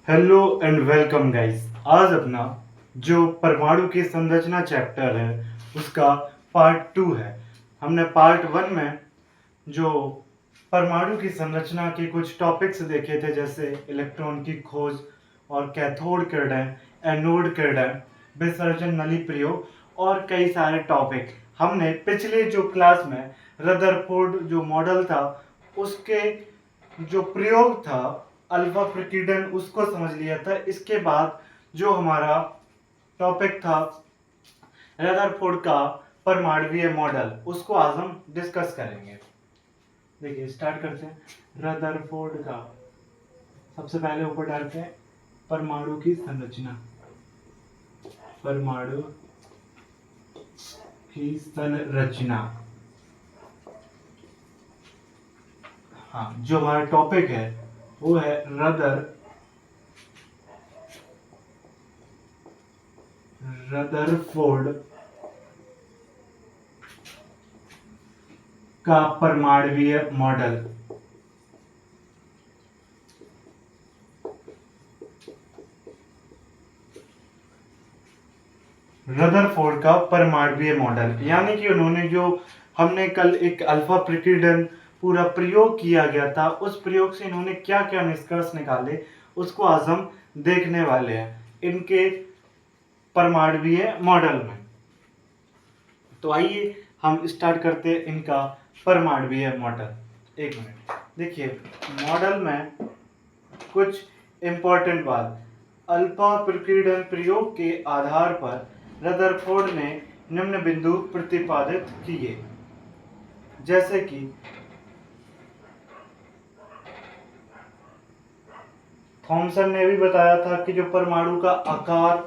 Hello and welcome guys. आज अपना जो परमाणु की संरचना चैप्टर है उसका पार्ट 2 है। हमने पार्ट 1 में जो परमाणु की संरचना के कुछ टॉपिक्स देखे थे, जैसे इलेक्ट्रॉन की खोज और कैथोड किरणें, एनोड किरणें, विसर्जन नली प्रयोग और कई सारे टॉपिक। हमने पिछले जो क्लास में रदरफोर्ड जो मॉडल था उसके जो प्रयोग था अल्फा प्रकीर्णन उसको समझ लिया था। इसके बाद जो हमारा टॉपिक था रदरफोर्ड का परमाणुीय मॉडल उसको आज हम डिस्कस करेंगे। देखिए स्टार्ट करते हैं। रदरफोर्ड का सबसे पहले ऊपर डालते हैं परमाणु की संरचना। परमाणु की संरचना, हाँ, जो हमारा टॉपिक है वो है रदरफोर्ड का परमाणुीय मॉडल। रदरफोर्ड का परमाणुीय मॉडल यानी कि उन्होंने जो हमने कल एक अल्फा प्रकीर्णन पूरा प्रयोग किया गया था, उस प्रयोग से इन्होंने क्या क्या निष्कर्ष निकाले उसको आज हम देखने वाले हैं इनके परमाणुीय मॉडल में। तो आइए हम स्टार्ट करते हैं इनका परमाणुीय मॉडल। एक मिनट देखिए, मॉडल में कुछ इंपॉर्टेंट बात। अल्फा प्रकीर्णन प्रयोग के आधार पर रदरफोर्ड ने निम्न बिंदु प्रतिपादित किए, जैसे कि थॉमसन ने भी बताया था कि जो परमाणु का आकार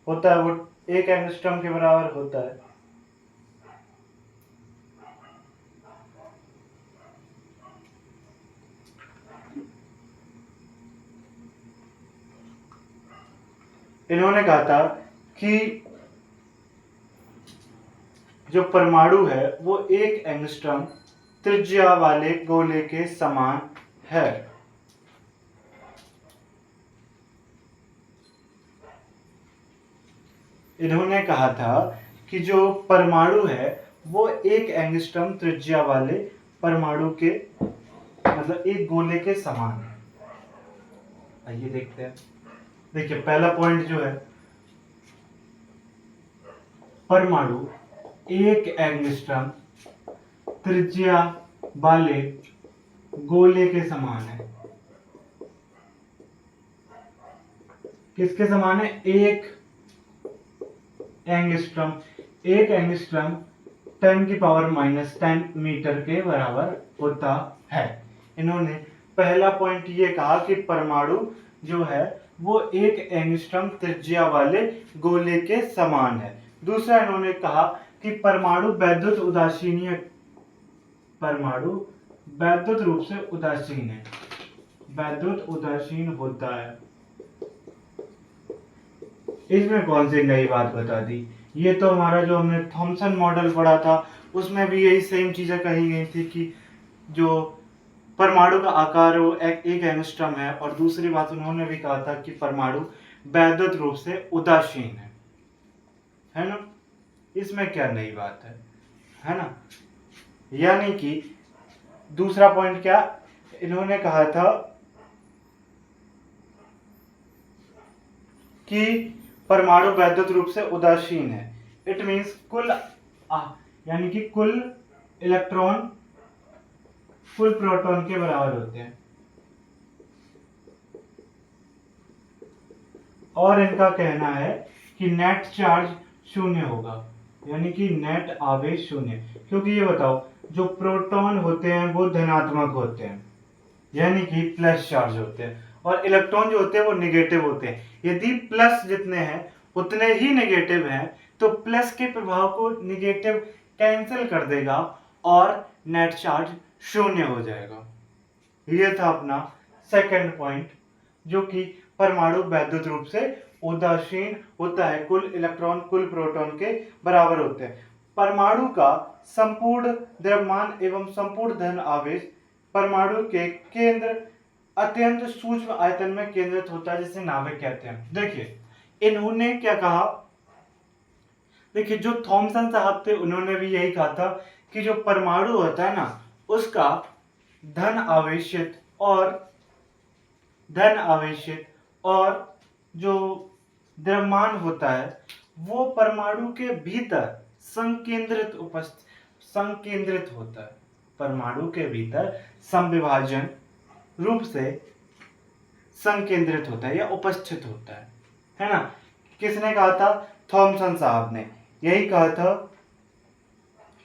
होता है वो 1 एंगस्ट्रॉम के बराबर होता है। इन्होंने कहा था कि जो परमाणु है वो 1 एंगस्ट्रॉम त्रिज्या वाले गोले के समान है। इन्होंने कहा था कि जो परमाणु है वो 1 एंगस्ट्रॉम त्रिज्या वाले परमाणु के मतलब एक गोले के समान है। आइए देखते हैं। देखिए पहला पॉइंट जो है, परमाणु 1 एंगस्ट्रॉम त्रिज्या वाले गोले के समान है। किसके समान है? 1 एंगस्ट्रॉम। 1 एंगस्ट्रॉम 10⁻⁻10 मीटर के बराबर होता है। इन्होंने पहला पॉइंट ये कहा कि परमाणु जो है वो 1 एंगस्ट्रॉम त्रिज्या वाले गोले के समान है। दूसरा इन्होंने कहा कि परमाणु वैद्युत उदासीन, परमाणु वैद्युत रूप से उदासीन है, वैद्युत उदासीन होता है। इसमें कौन सी नई बात बता दी? ये तो हमारा जो हमने थॉमसन मॉडल पढ़ा था उसमें भी यही सेम चीजें कही गई थी कि जो परमाणु का आकार वो 1 एंगस्ट्रॉम है, और दूसरी बात उन्होंने भी कहा था कि परमाणु वैद्युत रूप से उदासीन है ना। इसमें क्या नई बात है ना। यानी कि दूसरा पॉइंट क्या इन्होंने कहा था कि परमाणु वैद्युत रूप से उदासीन है। इट मींस कुल यानी कि कुल इलेक्ट्रॉन कुल प्रोटॉन के बराबर होते हैं। और इनका कहना है कि नेट चार्ज शून्य होगा, यानी कि नेट आवेश शून्य। क्योंकि ये बताओ, जो प्रोटॉन होते हैं वो धनात्मक होते हैं यानी कि प्लस चार्ज होते हैं, और इलेक्ट्रॉन जो होते हैं वो निगेटिव होते हैं। यदि प्लस जितने हैं उतने ही नेगेटिव हैं तो प्लस के प्रभाव को निगेटिव कैंसिल कर देगा और नेट चार्ज शून्य हो जाएगा। ये था अपना सेकंड पॉइंट, जो कि परमाणु वैद्युत रूप से उदासीन होता है, कुल इलेक्ट्रॉन कुल प्रोटॉन के बराबर होते हैं। परमाणु का संपूर्ण द्रव्यमान एवं संपूर्ण धन आवेश परमाणु के केंद्र अत्यंत सूक्ष्म आयतन में केंद्रित होता है, जिसे नाभिक कहते हैं। देखिए इन्होंने क्या कहा, देखिए जो थॉमसन साहब थे उन्होंने भी यही कहा था कि जो परमाणु होता है ना, उसका धन आवेशित और जो द्रव्यमान होता है वो परमाणु के भीतर संकेंद्रित होता है। परमाणु के भीतर समविभाजन रूप से संकेंद्रित होता है या उपस्थित होता है ना। किसने कहा था? थॉमसन साहब ने यही कहा था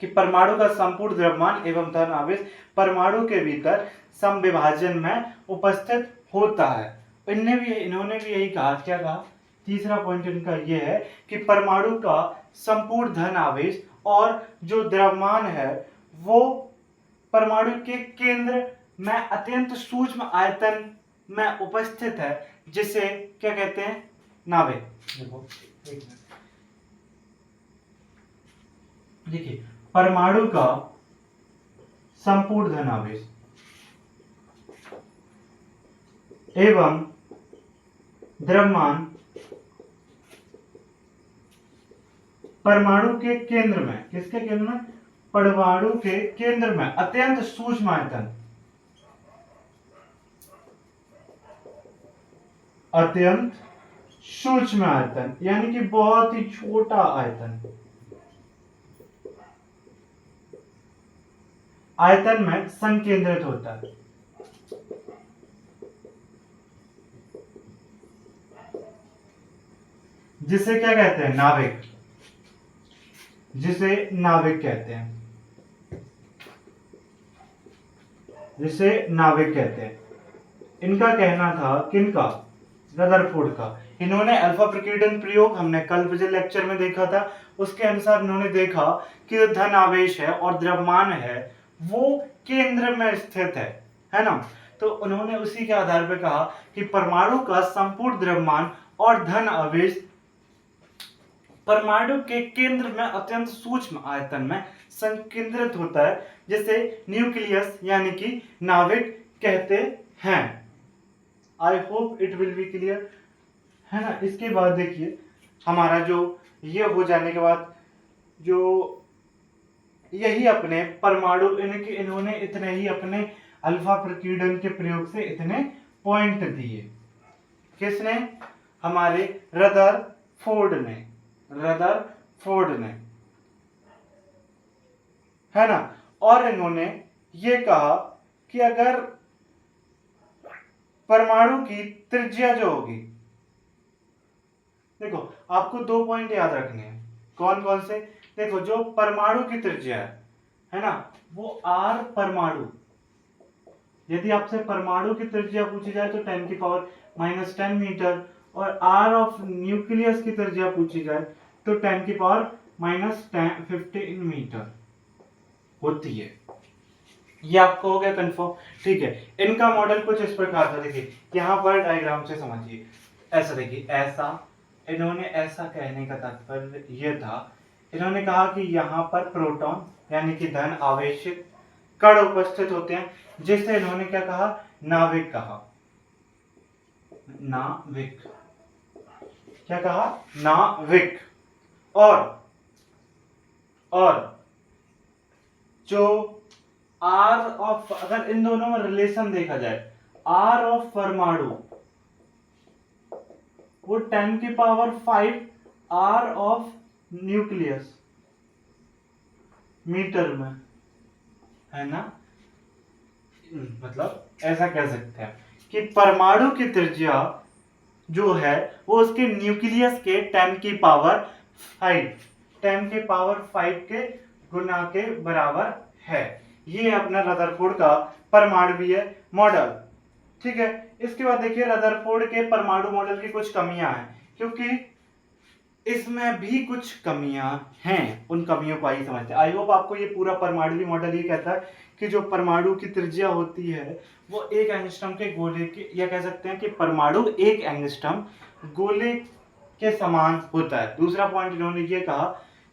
कि परमाणु का संपूर्ण द्रव्यमान एवं धन आवेश परमाणु के भीतर समविभाजन में उपस्थित होता है। इन्होंने भी यही कहा। क्या कहा? तीसरा पॉइंट इनका यह है कि परमाणु का संपूर्ण धन आवेश और जो द्रव्यमान है वो परमाणु के केंद्र में अत्यंत सूक्ष्म आयतन में उपस्थित है, जिसे क्या कहते हैं? नाभिक। देखो देखिए परमाणु का संपूर्ण धन आवेश एवं द्रव्यमान परमाणु के केंद्र में, किसके केंद्र में? परमाणु के केंद्र में अत्यंत सूक्ष्म आयतन, यानी कि बहुत ही छोटा आयतन में संकेंद्रित होता है। जिसे क्या कहते हैं? नाभिक। जिसे नाभिक कहते हैं। इनका कहना था, किनका? रदरफोर्ड का। इन्होंने अल्फा प्रकीर्णन प्रयोग हमने कल पिछले लेक्चर में देखा था। उसके अनुसार इन्होंने देखा कि जो धन आवेश है और द्रव्यमान है वो केंद्र में स्थित है ना। तो उन्होंने उसी के आधार पर कहा कि परमाणु का संपूर्ण द्रव्यमान और धन आवेश परमाणु के केंद्र में अत्यंत सूक्ष्म आयतन में संकेंद्रित होता है, जिसे न्यूक्लियस यानी कि नाभिक कहते हैं। I hope it will be clear, है ना। इसके बाद देखिए हमारा जो ये हो जाने के बाद जो यही अपने परमाणु इन्होंने इतने ही अपने अल्फा प्रकीर्णन के प्रयोग से इतने पॉइंट दिए। किसने? हमारे रदरफोर्ड ने, है ना। और इन्होंने ये कहा कि अगर परमाणु की त्रिज्या जो होगी, देखो आपको 2 पॉइंट याद रखने हैं। कौन कौन से? देखो जो परमाणु की त्रिज्या है ना, वो r परमाणु, यदि आपसे परमाणु की त्रिज्या पूछी जाए तो 10⁻⁻10 मीटर, और r ऑफ न्यूक्लियस की त्रिज्या पूछी जाए तो 10⁻⁻15 मीटर होती है। ये आपको हो गया कंफर्म? ठीक है। इनका मॉडल कुछ इस प्रकार था। देखिए यहाँ पर डायग्राम से समझिए। ऐसा देखिए, ऐसा इन्होंने ऐसा कहने का तात्पर्य ये था, इन्होंने कहा कि यहाँ पर प्रोटॉन यानी कि धन आवेशित कण उपस्थित होते हैं, जिसे इन्होंने क्या कहा? नाभिक कहा। नाभिक। क्या कहा? नाभिक। और जो R ऑफ, अगर इन दोनों में रिलेशन देखा जाए, R ऑफ परमाणु वो 10⁵ R ऑफ न्यूक्लियस मीटर में, है ना। मतलब ऐसा कह सकते हैं कि परमाणु की त्रिज्या जो है वो उसके न्यूक्लियस के 10⁵ के गुना के बराबर है। ये अपना रदरफोर्ड का परमाणुवीय मॉडल। ठीक है। इसके बाद देखिए रदरफोर्ड के परमाणु मॉडल की कुछ कमियां हैं, क्योंकि इसमें भी कुछ कमियां हैं। उन कमियों को आइए समझते हैं। आई होप आपको ये पूरा परमाणु मॉडल ये कहता है कि जो परमाणु की त्रिज्या होती है वो 1 एंगस्ट्रॉम के गोले के, या कह सकते हैं कि परमाणु 1 एंगस्ट्रॉम गोले के समान होता है। दूसरा पॉइंट इन्होंने ये कहा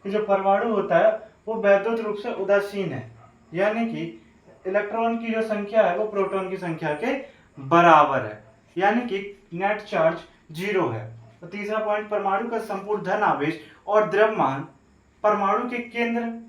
कि जो परमाणु होता है वो वैद्युत रूप से उदासीन है, यानी कि इलेक्ट्रॉन की जो संख्या है वो प्रोटॉन की संख्या के बराबर है, यानी कि नेट चार्ज 0 है। तो तीसरा पॉइंट, परमाणु का संपूर्ण धन आवेश और द्रव्यमान परमाणु के केंद्र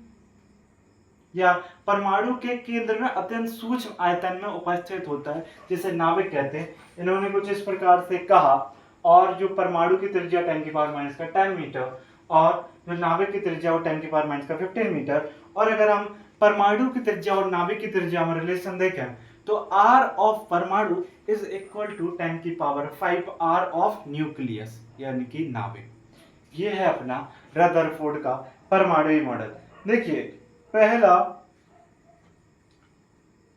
या परमाणु के केंद्र में अत्यंत सूक्ष्म आयतन में उपस्थित होता है, जिसे नाभिक कहते हैं। इन्होंने कुछ इस प्रकार से कहा, और जो परमाणु की त्रिज्या 10⁻⁻10 मीटर और जो नाभिक की त्रिज्या वो 10⁻⁻15 मीटर। और अगर हम परमाणु की त्रिज्या और नाभिक की त्रिज्या में रिलेशन देखें तो R ऑफ परमाणु is equal to 10⁵ R of nucleus, यानी कि नाभिक। ये है अपना रदरफोर्ड का परमाणु मॉडल। देखिए पहला,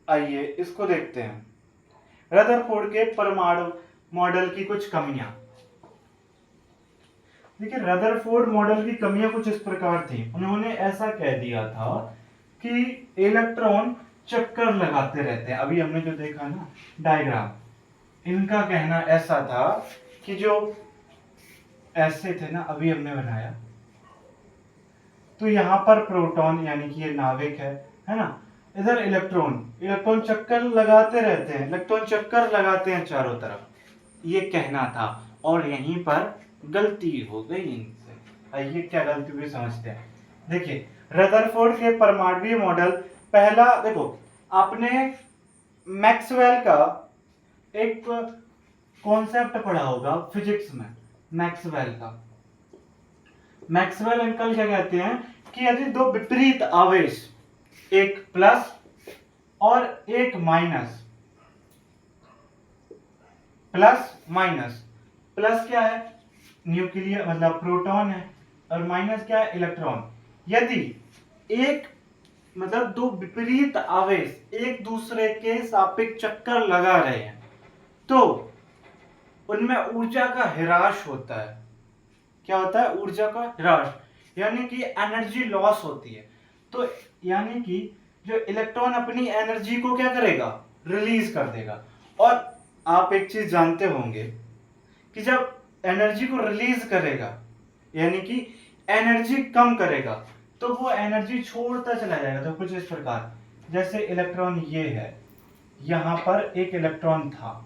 आइए इसको देखते हैं, रदरफोर्ड के परमाणु मॉडल की कुछ कमियां। देखिए रदरफोर्ड मॉडल की कमियां कुछ इस प्रकार थी। उन्होंने ऐसा कह दिया था कि इलेक्ट्रॉन चक्कर लगाते रहते हैं। अभी हमने जो देखा ना डायग्राम, इनका कहना ऐसा था कि जो ऐसे थे ना, अभी हमने बनाया, तो यहाँ पर प्रोटॉन यानी कि ये नाभिक है ना, इधर इलेक्ट्रॉन चक्कर लगाते रहते हैं, इलेक्ट्रॉन चक्कर लगाते हैं चारों तरफ, ये कहना था। और यहीं पर गलती हो गई इनसे। आइए क्या गलती हुई समझते हैं। देखिए रदरफोर्ड के परमाणु मॉडल, पहला देखो, आपने मैक्सवेल का एक कॉन्सेप्ट पढ़ा होगा फिजिक्स में, मैक्सवेल अंकल क्या कहते हैं कि यदि दो विपरीत आवेश, एक प्लस और एक माइनस, प्लस क्या है, न्यूक्लियर मतलब प्रोटॉन है, और माइनस क्या है, इलेक्ट्रॉन। यदि एक मतलब दो विपरीत आवेश एक दूसरे के सापेक्ष चक्कर लगा रहे हैं तो उनमें ऊर्जा का ह्रास होता है। क्या होता है, ऊर्जा का ह्रास, यानी कि एनर्जी लॉस होती है। तो यानी कि जो इलेक्ट्रॉन अपनी एनर्जी को क्या करेगा, रिलीज कर देगा। और आप एक चीज जानते होंगे कि जब एनर्जी को रिलीज करेगा यानी कि एनर्जी कम करेगा तो वो एनर्जी छोड़ता चला जाएगा। तो कुछ इस प्रकार, जैसे इलेक्ट्रॉन ये है, यहां पर एक इलेक्ट्रॉन था,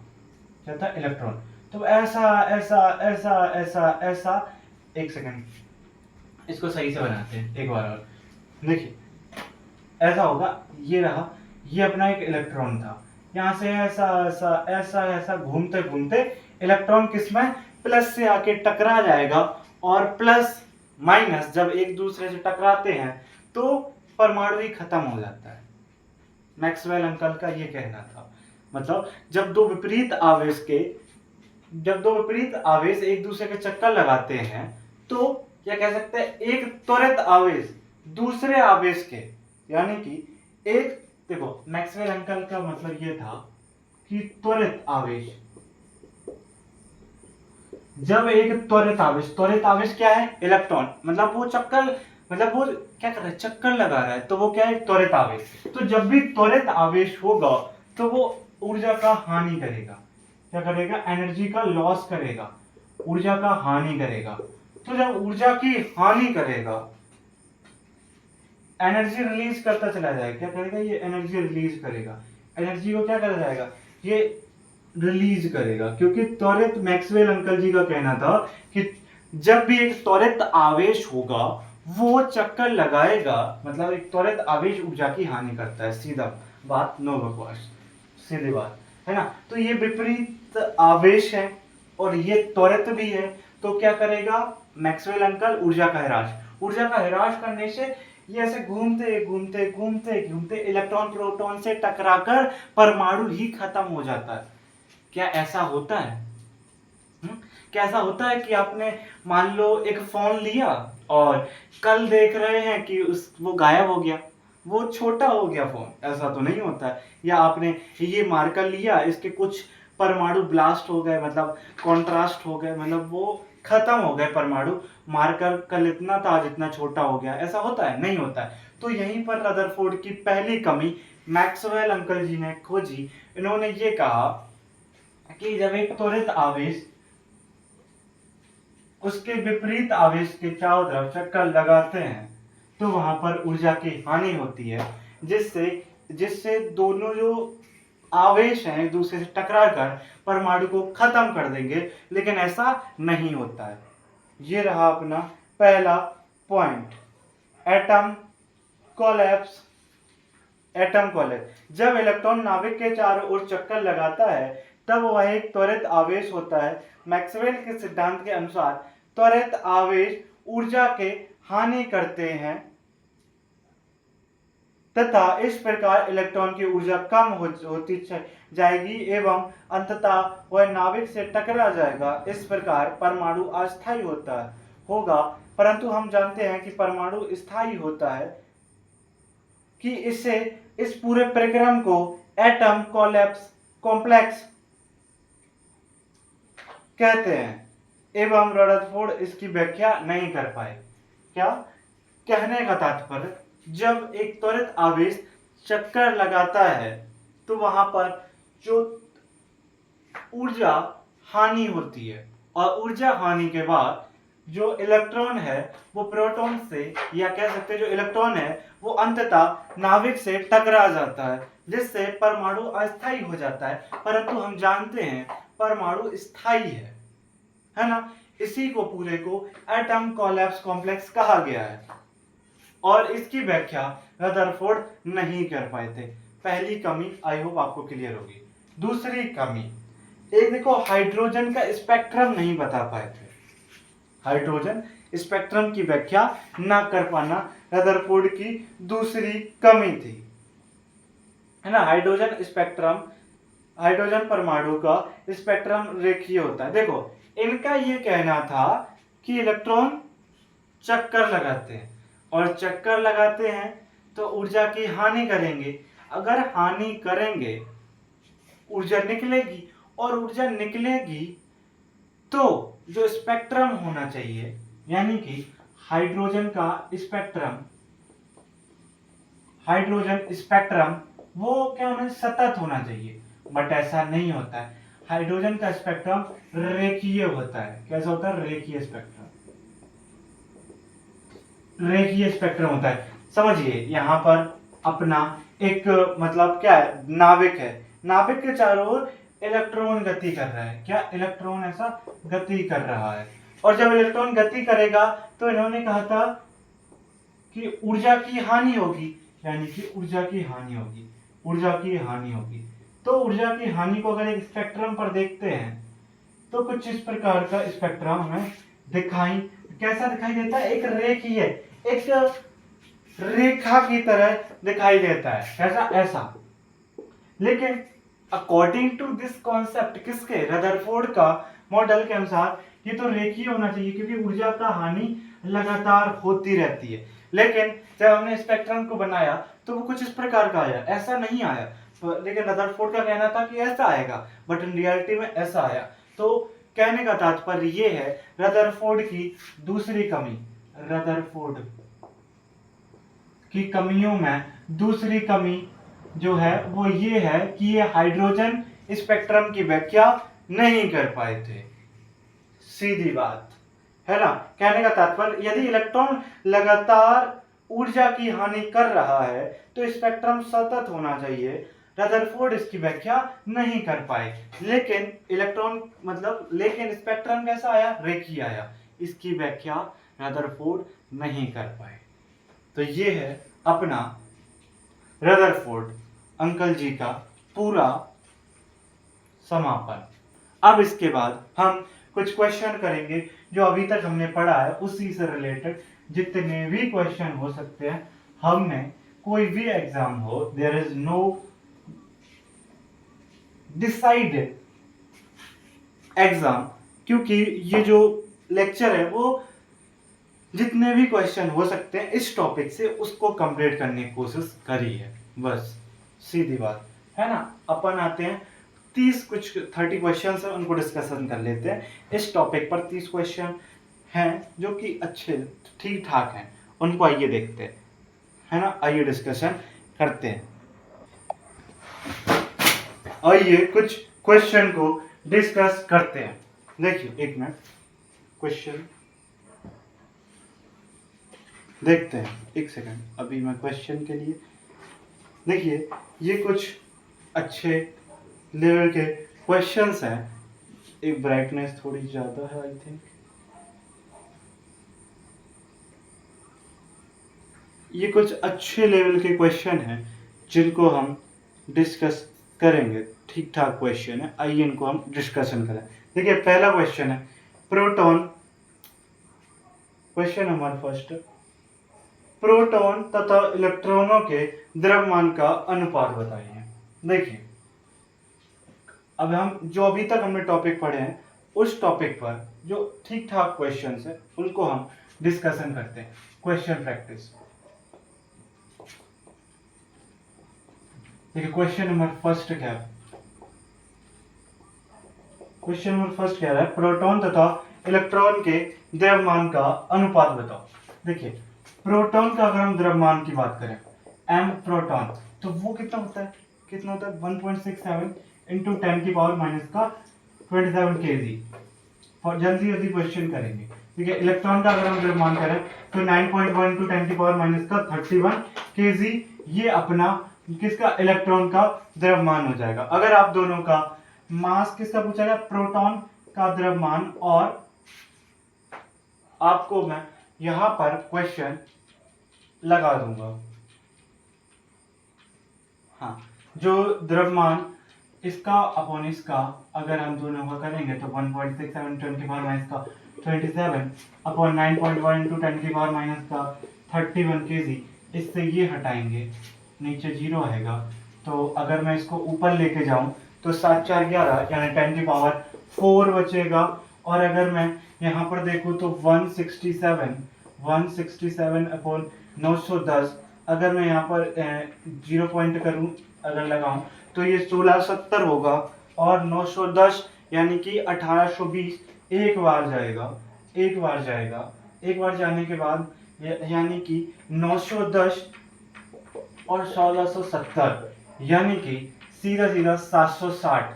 क्या था, इलेक्ट्रॉन, तो ऐसा ऐसा ऐसा ऐसा ऐसा, एक सेकंड इसको सही से बनाते हैं एक बार और। देखिए ऐसा होगा, ये रहा, ये अपना एक इलेक्ट्रॉन था, यहां से ऐसा ऐसा ऐसा ऐसा घूमते घूमते इलेक्ट्रॉन किसमें, प्लस से आके टकरा जाएगा। और प्लस माइनस जब एक दूसरे से टकराते हैं तो परमाणु ही खत्म हो जाता है। मैक्सवेल अंकल का ये कहना था। मतलब जब दो विपरीत आवेश एक दूसरे के चक्कर लगाते हैं तो क्या कह सकते हैं, एक त्वरित आवेश दूसरे आवेश के, यानी कि एक, देखो मैक्सवेल अंकल का मतलब ये था कि त्वरित आवेश, जब एक त्वरित आवेश क्या है, इलेक्ट्रॉन, मतलब वो क्या कर रहा है, चक्कर लगा रहा है, तो वो क्या है, त्वरित आवेश। तो जब भी त्वरित आवेश होगा तो वो ऊर्जा का हानि करेगा, क्या करेगा, एनर्जी का लॉस करेगा, ऊर्जा का हानि करेगा। तो जब ऊर्जा की हानि करेगा, एनर्जी रिलीज करता चला जाएगा, क्या करेगा, ये एनर्जी रिलीज करेगा, एनर्जी को क्या करा जाएगा, ये रिलीज करेगा। क्योंकि त्वरित, मैक्सवेल अंकल जी का कहना था कि जब भी एक त्वरित आवेश होगा वो चक्कर लगाएगा, मतलब एक त्वरित आवेश ऊर्जा की हानि करता है। सीधा बात, नो बकवास, सीधी बात है ना। तो ये विपरीत आवेश है और ये त्वरित भी है, तो क्या करेगा मैक्सवेल अंकल, ऊर्जा का ह्रास करने से ये ऐसे घूमते घूमते घूमते घूमते इलेक्ट्रॉन प्रोटॉन से टकराकर परमाणु ही खत्म हो जाता है। क्या ऐसा होता है? क्या ऐसा होता है कि आपने मान लो एक फोन लिया और कल देख रहे हैं कि वो गायब हो गया, वो छोटा हो गया फोन, ऐसा तो नहीं होता है। या आपने ये मार्कर लिया, इसके कुछ परमाणु ब्लास्ट हो गए, मतलब कॉन्ट्रास्ट हो गए, मतलब वो खत्म हो गए परमाणु, मार्कर कल इतना था आज इतना छोटा हो गया, ऐसा होता है, नहीं होता है। तो यहीं पर रदरफोर्ड की पहली कमी मैक्सवेल अंकल जी ने खोजी। इन्होंने ये कहा कि जब एक त्वरित आवेश उसके विपरीत आवेश के चारों तरफ चक्कर लगाते हैं तो वहां पर ऊर्जा की हानि होती है, जिससे दोनों जो आवेश हैं एक दूसरे से टकरा कर परमाणु को खत्म कर देंगे, लेकिन ऐसा नहीं होता है। ये रहा अपना पहला point, atom collapse. Atom collapse, जब इलेक्ट्रॉन नाभिक के चारों ओर चक्कर लगाता है तब वह एक त्वरित आवेश होता है। मैक्सवेल के सिद्धांत के अनुसार त्वरित आवेश ऊर्जा के हानि करते हैं तथा इस प्रकार इलेक्ट्रॉन की ऊर्जा कम होती जाएगी एवं अंततः वह नाभिक से टकरा जाएगा। इस प्रकार परमाणु अस्थायी होगा, परंतु हम जानते हैं कि परमाणु स्थायी होता है, कि इससे इस पूरे प्रक्रम को एटम कोलैप्स कॉम्प्लेक्स कहते हैं एवं रदरफोर्ड इसकी व्याख्या नहीं कर पाए। क्या कहने का तात्पर्य, जब एक त्वरित आवेश चक्कर लगाता है तो वहां पर जो ऊर्जा हानि होती है और ऊर्जा हानि के बाद जो इलेक्ट्रॉन है वो प्रोटॉन से, या कह सकते हैं जो इलेक्ट्रॉन है वो अंततः नाभिक से टकरा जाता है, जिससे परमाणु अस्थायी हो जाता है। परंतु हम जानते हैं परमाणु स्थायी है ना। इसी को पूरे को एटम कोलैप्स कॉम्प्लेक्स कहा गया है और इसकी व्याख्या रदरफोर्ड नहीं कर पाए थे। पहली कमी आई होप आपको क्लियर होगी। दूसरी कमी, एक देखो, हाइड्रोजन का स्पेक्ट्रम नहीं बता पाए थे। हाइड्रोजन स्पेक्ट्रम की व्याख्या ना कर पाना रदरफोर्ड की दूसरी कमी थी, है ना। हाइड्रोजन स्पेक्ट्रम, हाइड्रोजन परमाणु का स्पेक्ट्रम रेखीय होता है। देखो, इनका ये कहना था कि इलेक्ट्रॉन चक्कर लगाते हैं और चक्कर लगाते हैं तो ऊर्जा की हानि करेंगे। अगर हानि करेंगे ऊर्जा निकलेगी, और ऊर्जा निकलेगी तो जो स्पेक्ट्रम होना चाहिए, यानी कि हाइड्रोजन का स्पेक्ट्रम, हाइड्रोजन स्पेक्ट्रम वो क्या होना, सतत होना चाहिए, बट ऐसा नहीं होता है। हाइड्रोजन का स्पेक्ट्रम रेखीय होता है। कैसा होता है? रेखीय स्पेक्ट्रम, रेखीय स्पेक्ट्रम होता है। समझिए, यहाँ पर अपना एक मतलब क्या है, नाभिक है, नाभिक के चारों ओर इलेक्ट्रॉन गति कर रहा है। क्या इलेक्ट्रॉन ऐसा गति कर रहा है, और जब इलेक्ट्रॉन गति करेगा तो इन्होंने कहा था कि ऊर्जा की हानि होगी, यानी कि ऊर्जा की हानि होगी, ऊर्जा की हानि होगी। तो ऊर्जा की हानि को अगर एक स्पेक्ट्रम पर देखते हैं तो कुछ इस प्रकार का स्पेक्ट्रम हमें कैसा दिखाई देता है, एक रेखीय, एक रेखा की तरह दिखाई देता है। कैसा? ऐसा। लेकिन अकॉर्डिंग टू दिस कॉन्सेप्ट, किसके? रदरफोर्ड का मॉडल के अनुसार ये तो रेखीय होना चाहिए, क्योंकि ऊर्जा का हानि लगातार होती रहती है। लेकिन जब हमने स्पेक्ट्रम को बनाया तो वो कुछ इस प्रकार का आया, ऐसा नहीं आया। लेकिन रदरफोर्ड का कहना था कि ऐसा आएगा, बट इन रियलिटी में ऐसा आया। तो कहने का तात्पर्य ये है, रदरफोर्ड की दूसरी कमी, रदरफोर्ड की कमियों में दूसरी कमी जो है वो ये है कि ये हाइड्रोजन स्पेक्ट्रम की व्याख्या नहीं कर पाए थे। सीधी बात है ना। कहने का तात्पर्य, यदि इलेक्ट्रॉन लगातार ऊर्जा की हानि कर रहा है तो स्पेक्ट्रम सतत होना चाहिए। रदरफोर्ड इसकी व्याख्या नहीं कर पाए, लेकिन लेकिन स्पेक्ट्रम कैसा आया? रेखीय आया। इसकी व्याख्या रदरफोर्ड नहीं कर पाए। तो ये है अपना रदरफोर्ड अंकल जी का पूरा समापन। अब इसके बाद हम कुछ क्वेश्चन करेंगे जो अभी तक हमने पढ़ा है उसी से रिलेटेड। जितने भी क्वेश्चन हो सकते हैं, हमने कोई भी एग्जाम हो, there is no decided exam, क्योंकि ये जो लेक्चर है वो जितने भी क्वेश्चन हो सकते हैं इस टॉपिक से उसको कंप्लीट करने की कोशिश करी है, बस सीधी बात है ना। अपन आते हैं 30 क्वेश्चन है, उनको डिस्कशन कर लेते हैं। इस टॉपिक पर 30 क्वेश्चन हैं जो कि अच्छे ठीक ठाक हैं, उनको आइए देखते हैं, है ना। आइए डिस्कशन करते हैं। आइए कुछ क्वेश्चन को डिस्कस करते हैं। देखिए, एक मिनट, क्वेश्चन देखते हैं, एक सेकंड। अभी मैं क्वेश्चन के लिए, देखिए ये कुछ अच्छे लेवल के क्वेश्चंस हैं। एक ब्राइटनेस थोड़ी ज़्यादा है आई थिंक। ये कुछ अच्छे लेवल के क्वेश्चन हैं जिनको हम डिस्कस करेंगे। ठीक ठाक क्वेश्चन है, आइए इनको हम डिस्कशन करें। देखिए पहला क्वेश्चन है proton, question number first, proton तथा इलेक्ट्रॉनों के द्रव्यमान का अनुपात बताइए। देखिए अब हम जो अभी तक हमने टॉपिक पढ़े हैं उस टॉपिक पर जो ठीक ठाक क्वेश्चंस है उनको हम डिस्कशन करते हैं। Question practice. देखिए क्वेश्चन नंबर फर्स्ट क्या है, क्वेश्चन नंबर फर्स्ट क्या है, प्रोटॉन तथा इलेक्ट्रॉन के द्रव्यमान का अनुपात बताओ। देखिए प्रोटॉन का अगर हम द्रव्यमान की बात करें m प्रोटॉन, तो वो कितना होता है, कितना होता है 1.67 इंटू 10 की पावर माइनस का 27 kg। और जल्दी जल्दी क्वेश्चन करेंगे। ठीक है, इलेक्ट्रॉन का अगर हम द्रव्यमान करें तो 9.1 इंटू 10 की पावर माइनस का 31 kg, ये अपना किसका, इलेक्ट्रॉन का द्रव्यमान हो जाएगा। अगर आप दोनों का मास किसका पूछा गया, प्रोटॉन का द्रव्यमान, और आपको मैं यहां पर क्वेश्चन लगा दूंगा। हाँ, जो द्रव्यमान इसका अपॉन इसका अगर हम दोनों का करेंगे तो 1.67 10 की पावर माइनस का 27 अपॉन 9.1 इंटू 10 की पावर माइनस का 31 kg, इससे ये हटाएंगे नीचे जीरो आएगा। तो अगर मैं इसको ऊपर लेके जाऊं तो 7 4 11 यानी 10 की पावर 4 बचेगा। और अगर मैं यहाँ पर देखूं तो 167 अपॉन 910, अगर मैं यहाँ पर 0 पॉइंट करूं अगर लगाऊं तो ये 1670 होगा। और 910 यानी कि 1820 एक बार जाएगा, एक बार जाएगा, एक बार जाने के बाद यानी कि 910 और 1670 यानी कि सीधा सीधा 760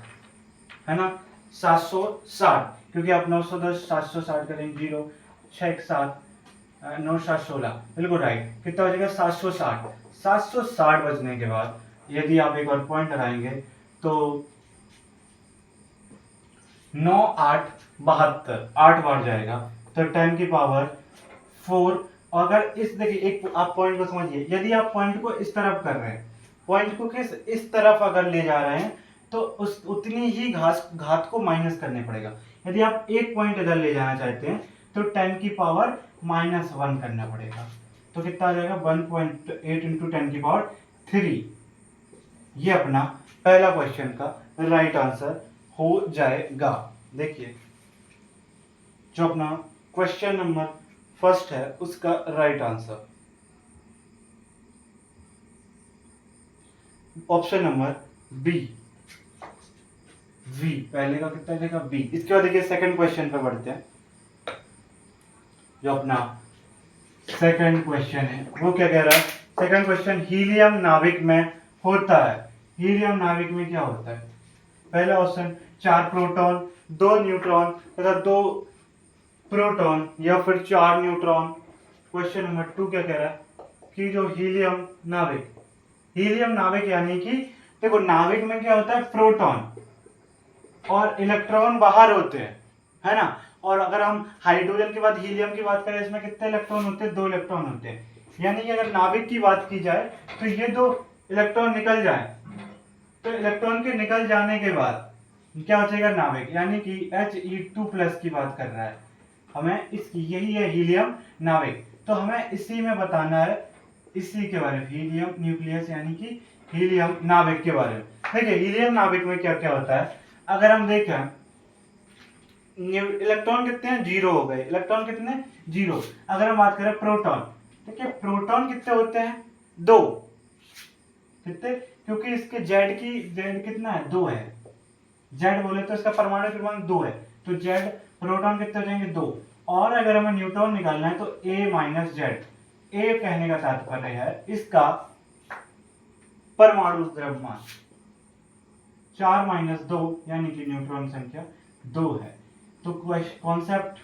है ना, 760, क्योंकि आप 910 760 करेंगे, 0 6 7 9 7 16, बिल्कुल राइट। कितना बचेगा 760। 760 बचने के बाद यदि आप एक और पॉइंट लगाएंगे तो 9 8 72, 8 बार जाएगा तो 10 की पावर 4। अगर इस देखिए एक आप पॉइंट को समझिए, यदि आप पॉइंट को इस तरफ कर रहे हैं, पॉइंट को किस इस तरफ अगर ले जा रहे हैं तो उस उतनी ही घात को माइनस करने पड़ेगा। यदि आप एक पॉइंट इधर ले जाना चाहते हैं तो 10 की पावर -1 करना पड़ेगा। तो कितना आ जाएगा 1.8 इंटू 10 की पावर 3। ये अपना पहला क्वेश्चन का राइट आंसर हो जाएगा। देखिए जो अपना क्वेश्चन नंबर फर्स्ट है उसका right answer option number B, V. पहले का कितना देगा बी। इसके बाद देखिए सेकंड क्वेश्चन पे बढ़ते हैं। जो अपना सेकंड क्वेश्चन है वो क्या कह रहा है, सेकंड क्वेश्चन, हीलियम नाभिक में होता है। हीलियम नाभिक में क्या होता है, पहला ऑप्शन 4 प्रोटॉन 2 न्यूट्रॉन तथा 2 प्रोटॉन या फिर 4 न्यूट्रॉन। क्वेश्चन नंबर 2 क्या कह रहा है कि जो हीलियम नाभिक, हीलियम नाभिक यानी कि देखो नाभिक में क्या होता है, प्रोटॉन और इलेक्ट्रॉन बाहर होते हैं, है ना। और अगर हम हाइड्रोजन के बाद हीलियम की बात करें, इसमें कितने इलेक्ट्रॉन होते हैं, 2 इलेक्ट्रॉन होते हैं। यानी कि अगर नाभिक की बात की जाए तो ये 2 इलेक्ट्रॉन निकल जाए, तो इलेक्ट्रॉन के निकल जाने के बाद क्या बचेगा नाभिक, यानी कि He2+ की बात कर रहा है हमें, इसकी यही है हीलियम नाभिक। तो हमें इसी में बताना है, इसी के बारे में, हीलियम न्यूक्लियस यानी कि हीलियम नाभिक के बारे में। देखिए हीलियम नाभिक में क्या क्या होता है, अगर हम देखें इलेक्ट्रॉन कितने हैं, 0 हो गए, इलेक्ट्रॉन कितने 0। अगर हम बात करें प्रोटॉन, देखिए प्रोटॉन कितने होते हैं 2, कितने, क्योंकि इसके जेड कितना है 2 है, जेड बोले तो इसका परमाणु क्रमांक 2 है, तो जेड प्रोटॉन कितने हो जाएंगे 2। और अगर हमें न्यूट्रॉन निकालना है तो a - जेड, ए कहने का तात्पर्य है इसका परमाणु द्रव्यमान 4 - 2 यानी कि न्यूट्रॉन संख्या 2 है। तो कॉन्सेप्ट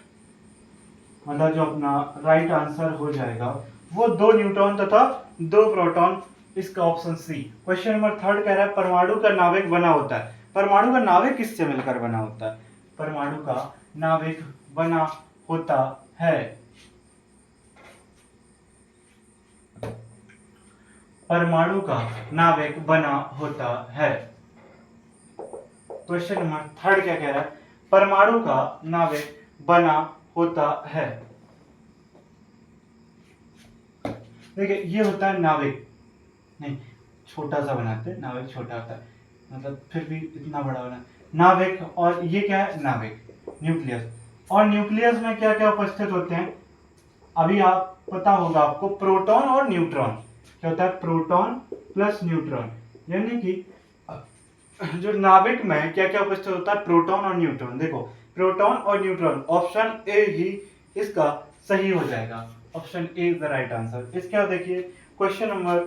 मतलब जो अपना राइट आंसर हो जाएगा वो 2 न्यूट्रॉन तथा 2 प्रोटॉन, इसका option C. Question number third कह रहा है परमाणु का नाभिक बना होता है। परमाणु का नाभिक किससे मिलकर बना होता है? परमाणु का नाभिक बना होता है, परमाणु का नाभिक बना होता है। क्वेश्चन नंबर 3 क्या कह रहा है? परमाणु का नाभिक बना होता है। देखिए ये होता है नाभिक, नहीं छोटा सा बनाते हैं, नाभिक छोटा होता है, मतलब फिर भी इतना बड़ा होना नाभिक। और ये क्या है? नाभिक, न्यूक्लियस। और न्यूक्लियस में क्या क्या उपस्थित होते हैं? अभी आप पता होगा आपको, प्रोटॉन और न्यूट्रॉन। क्या होता है? Proton plus neutron. यानी कि जो नाभिक में क्या क्या उपस्थित होता है? प्रोटॉन और न्यूट्रॉन। देखो प्रोटॉन और न्यूट्रॉन, ऑप्शन ए ही इसका सही हो जाएगा। Option A is the right answer. इसके बाद देखिए क्वेश्चन नंबर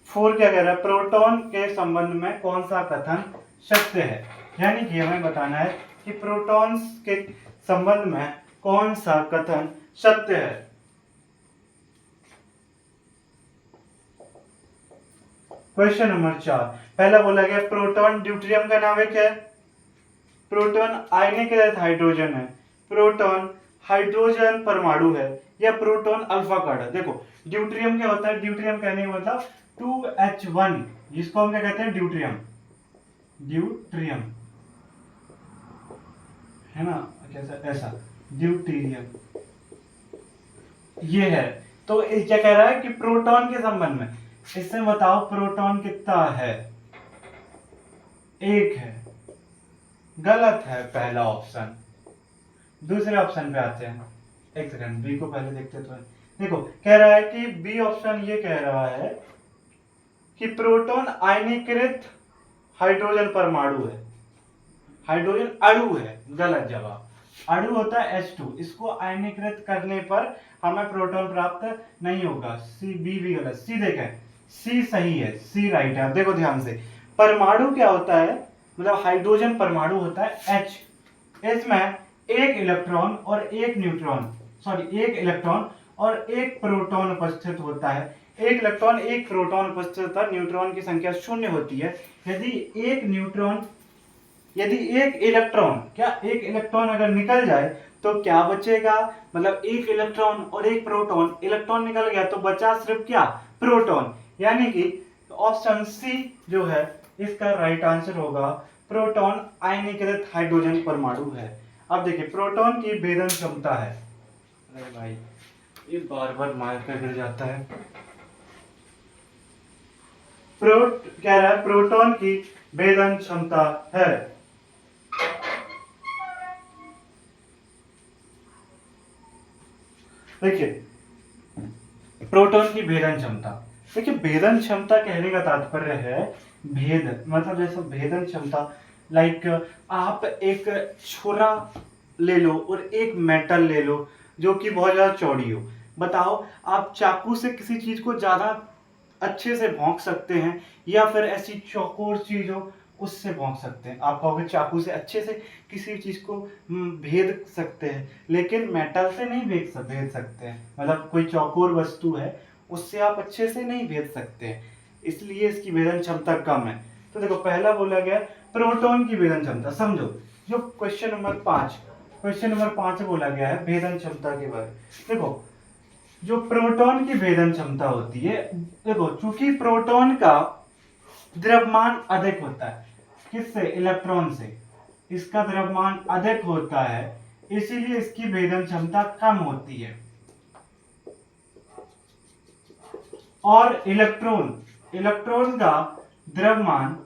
4 क्या कह रहा है? प्रोटॉन के संबंध में कौन सा कथन सत्य है? यानी कि हमें बताना है कि प्रोटॉन्स के संबंध में कौन सा कथन सत्य है। क्वेश्चन नंबर 4, पहला बोला गया प्रोटॉन ड्यूटेरियम का नाभिक है, प्रोटॉन आयनीकृत हाइड्रोजन है, प्रोटॉन हाइड्रोजन परमाणु है, या प्रोटॉन अल्फा कार्ड है। देखो ड्यूटेरियम क्या होता है? ड्यूटेरियम कहने का मतलब 2H1, जिसको हम क्या कहते हैं? ड्यूटेरियम। ड्यूटेरियम है ना, कैसा ऐसा ड्यूटेरियम ये है। तो क्या कह रहा है कि प्रोटॉन के संबंध में, इससे बताओ प्रोटॉन कितना है? 1 है। गलत है पहला ऑप्शन। दूसरे ऑप्शन पे आते हैं, एक सेकंड बी को पहले देखते तो। देखो कह रहा है कि बी ऑप्शन ये कह रहा है कि प्रोटॉन आयनीकृत हाइड्रोजन परमाणु है, हाइड्रोजन अणु है। गलत जवाब। अणु होता है H2, इसको आयनीकृत करने पर हमें प्रोटॉन प्राप्त नहीं होगा। सी, बी भी गलत। सी देखें, सी सही है, सी राइट है। अब देखो ध्यान से, परमाणु क्या होता है? मतलब हाइड्रोजन परमाणु होता है H, इसमें एक इलेक्ट्रॉन और एक न्यूट्रॉन, सॉरी एक इलेक्ट्रॉन और एक प्रोटॉन उपस्थित होता है। एक इलेक्ट्रॉन एक प्रोटॉन उपस्थित होता है, न्यूट्रॉन की संख्या 0 होती है। यदि एक इलेक्ट्रॉन, क्या एक इलेक्ट्रॉन अगर निकल जाए तो क्या बचेगा? मतलब एक इलेक्ट्रॉन और एक प्रोटॉन, इलेक्ट्रॉन निकल गया तो बचा सिर्फ क्या? प्रोटॉन। यानी कि ऑप्शन सी जो है इसका राइट आंसर होगा, प्रोटॉन आयनीकृत हाइड्रोजन परमाणु है। अब देखिए प्रोटॉन की भेदन क्षमता है। अरे भाई ये बार बार मार कर गिर जाता है। कह रहा है प्रोटॉन की भेदन क्षमता है। देखिए प्रोटॉन की भेदन क्षमता, देखिए भेदन क्षमता कहने का तात्पर्य है भेद, मतलब जैसे भेदन क्षमता, लाइक आप एक छुरा ले लो और एक मेटल ले लो जो कि बहुत ज्यादा चौड़ी हो। बताओ आप चाकू से किसी चीज को ज्यादा अच्छे से भोंक सकते हैं या फिर ऐसी चौकोर चीज हो उससे भोंक सकते हैं? आप कहोगे चाकू से अच्छे से किसी चीज को भेद सकते हैं, लेकिन मेटल से नहीं भेद सकते हैं। मतलब कोई चौकोर वस्तु है उससे आप अच्छे से नहीं भेद सकते हैं, इसलिए इसकी भेदन क्षमता कम है। तो देखो पहला बोला गया प्रोटॉन की भेदन क्षमता। समझो जो क्वेश्चन नंबर 5 बोला गया है भेदन क्षमता के बारे में। देखो जो प्रोटॉन की भेदन क्षमता होती है, देखो चूंकि प्रोटॉन का द्रव्यमान अधिक होता है, किससे? इलेक्ट्रॉन से। इसका द्रव्यमान अधिक होता है इसीलिए इसकी भेदन क्षमता कम होती है। और इलेक्ट्रॉन का द्रव्यमान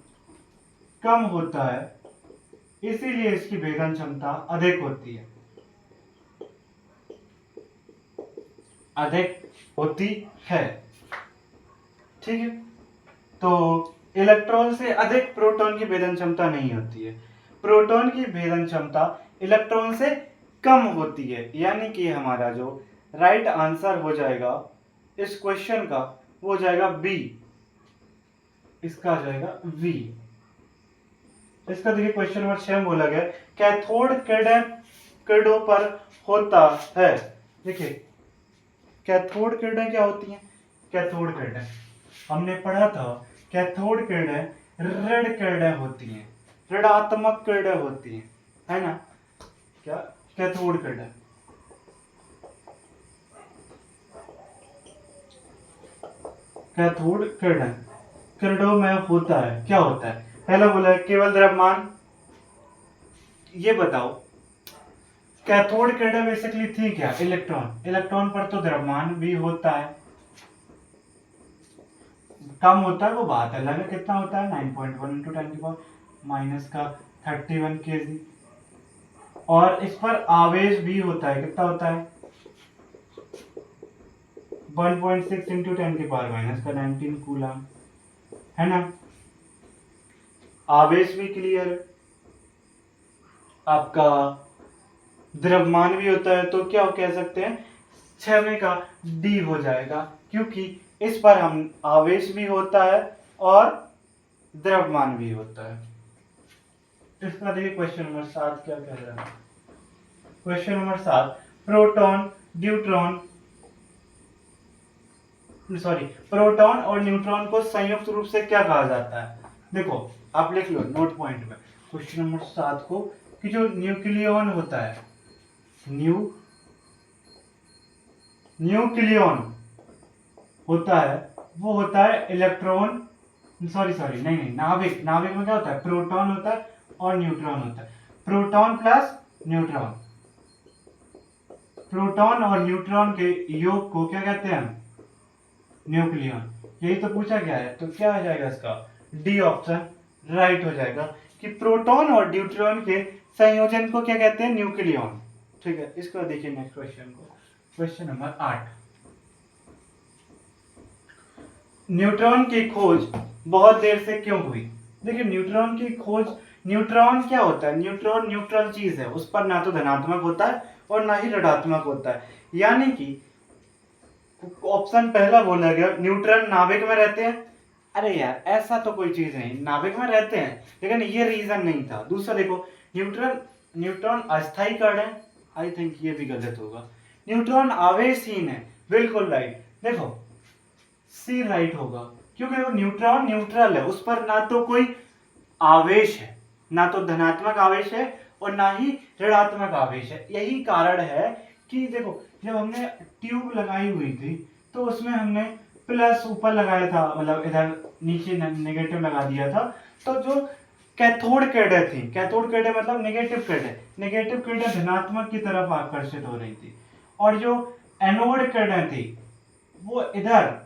कम होता है इसीलिए इसकी भेदन क्षमता अधिक होती है, ठीक है। तो इलेक्ट्रॉन से अधिक प्रोटॉन की भेदन क्षमता नहीं होती है। प्रोटॉन की भेदन क्षमता इलेक्ट्रॉन से कम होती है, यानी कि हमारा जो राइट आंसर हो जाएगा इस क्वेश्चन का वो जाएगा बी, इसका आ जाएगा वी। इसका देखिए क्वेश्चन नंबर 6 में बोला गया कैथोड किरणों पर होता है। देखिए कैथोड किरणें क्या होती हैं? कैथोड किरणें हमने पढ़ा था, कैथोड किरणें ऋण किरणें होती हैं। ऋणात्मक किरणें होती हैं, है ना, क्या, कैथोड किरणें। कैथोड किरणें, किरणों में होता है, क्या होता है, पहला बोला है केवल द्रव्यमान। ये बताओ कैथोड किरणें बेसिकली थी क्या, इलेक्ट्रॉन, इलेक्ट्रॉन पर तो द्रव्यमान भी होता है, कम होता है वो बात अलग है, कितना होता है 9.1 इंटू 10 का 31 kg, और इस पर आवेश भी होता है, कितना होता है 1.6 इंटू 10 का 19 कूलम, है ना, आवेश भी क्लियर है, आपका द्रव्यमान भी होता है, तो क्या कह सकते हैं 6 में का डी हो जाएगा, क्योंकि इस पर हम आवेश भी होता है और द्रव्यमान भी होता है। इसका देखिए क्वेश्चन नंबर 7 क्या कह रहा है। क्वेश्चन नंबर 7, प्रोटॉन और न्यूट्रॉन को संयुक्त रूप से क्या कहा जाता है। देखो आप लिख लो नोट पॉइंट में क्वेश्चन नंबर 7 को, कि जो न्यूक्लियॉन होता है, न्यूक्लियॉन होता है, वो होता है इलेक्ट्रॉन, नहीं, नाभिक, नाभिक में क्या होता है, प्रोटॉन होता है और न्यूट्रॉन होता है, प्रोटॉन प्लस न्यूट्रॉन, प्रोटॉन और न्यूट्रॉन के योग को क्या कहते हैं, न्यूक्लियॉन। यही तो पूछा गया है, तो क्या हो जाएगा इसका, डी ऑप्शन राइट हो जाएगा, कि प्रोटॉन और न्यूट्रॉन के संयोजन को क्या कहते हैं, न्यूक्लियॉन। ठीक है, इसको देखिए नेक्स्ट क्वेश्चन को, क्वेश्चन नंबर 8, न्यूट्रॉन की खोज बहुत देर से क्यों हुई। देखिए न्यूट्रॉन की खोज, न्यूट्रॉन क्या होता है, न्यूट्रॉन न्यूट्रल चीज है, उस पर ना तो धनात्मक होता है और ना ही ऋणात्मक होता है, यानी कि ऑप्शन पहला बोला गया न्यूट्रॉन नाभिक में रहते हैं, अरे यार ऐसा तो कोई चीज नहीं, नाभिक में रहते हैं लेकिन ये रीजन नहीं था। दूसरा देखो न्यूट्रॉन अस्थायी कण है, आई थिंक ये भी गलत होगा, न्यूट्रॉन आवेशहीन है, बिल्कुल राइट, देखो सी राइट होगा, क्योंकि वो न्यूट्रॉन न्यूट्रल है, उस पर ना तो कोई आवेश है, ना तो धनात्मक आवेश है और ना ही ऋणात्मक आवेश है। यही कारण है कि देखो जब हमने ट्यूब लगाई हुई थी तो उसमें हमने प्लस ऊपर लगाया था, मतलब इधर नीचे नेगेटिव लगा दिया था, तो जो कैथोड किरणें थी, कैथोड किरणें मतलब नेगेटिव किरणें धनात्मक की तरफ आकर्षित हो रही थी, और जो एनोड किरणें थी वो इधर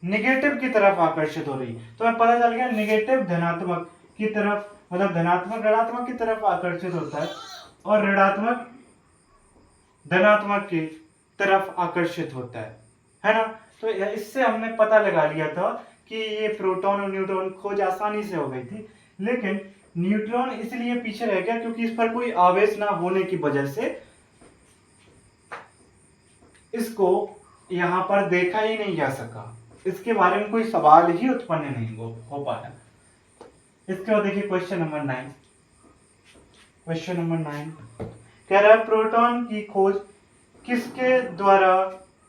नेगेटिव की तरफ आकर्षित हो रही, तो हमें पता चल गया नेगेटिव धनात्मक की तरफ, मतलब धनात्मक ऋणात्मक की तरफ आकर्षित होता है और ऋणात्मक धनात्मक की तरफ आकर्षित होता है ना। तो इससे हमने पता लगा लिया था कि ये प्रोटॉन और न्यूट्रॉन खोज आसानी से हो गई थी, लेकिन न्यूट्रॉन इसलिए पीछे रह गया क्योंकि इस पर कोई आवेश ना होने की वजह से इसको यहां पर देखा ही नहीं जा सका, इसके बारे में कोई सवाल ही उत्पन्न नहीं हो पाया। इसके बाद देखिए क्वेश्चन नंबर 9, क्वेश्चन नंबर 9 कह रहा है प्रोटॉन की खोज किसके द्वारा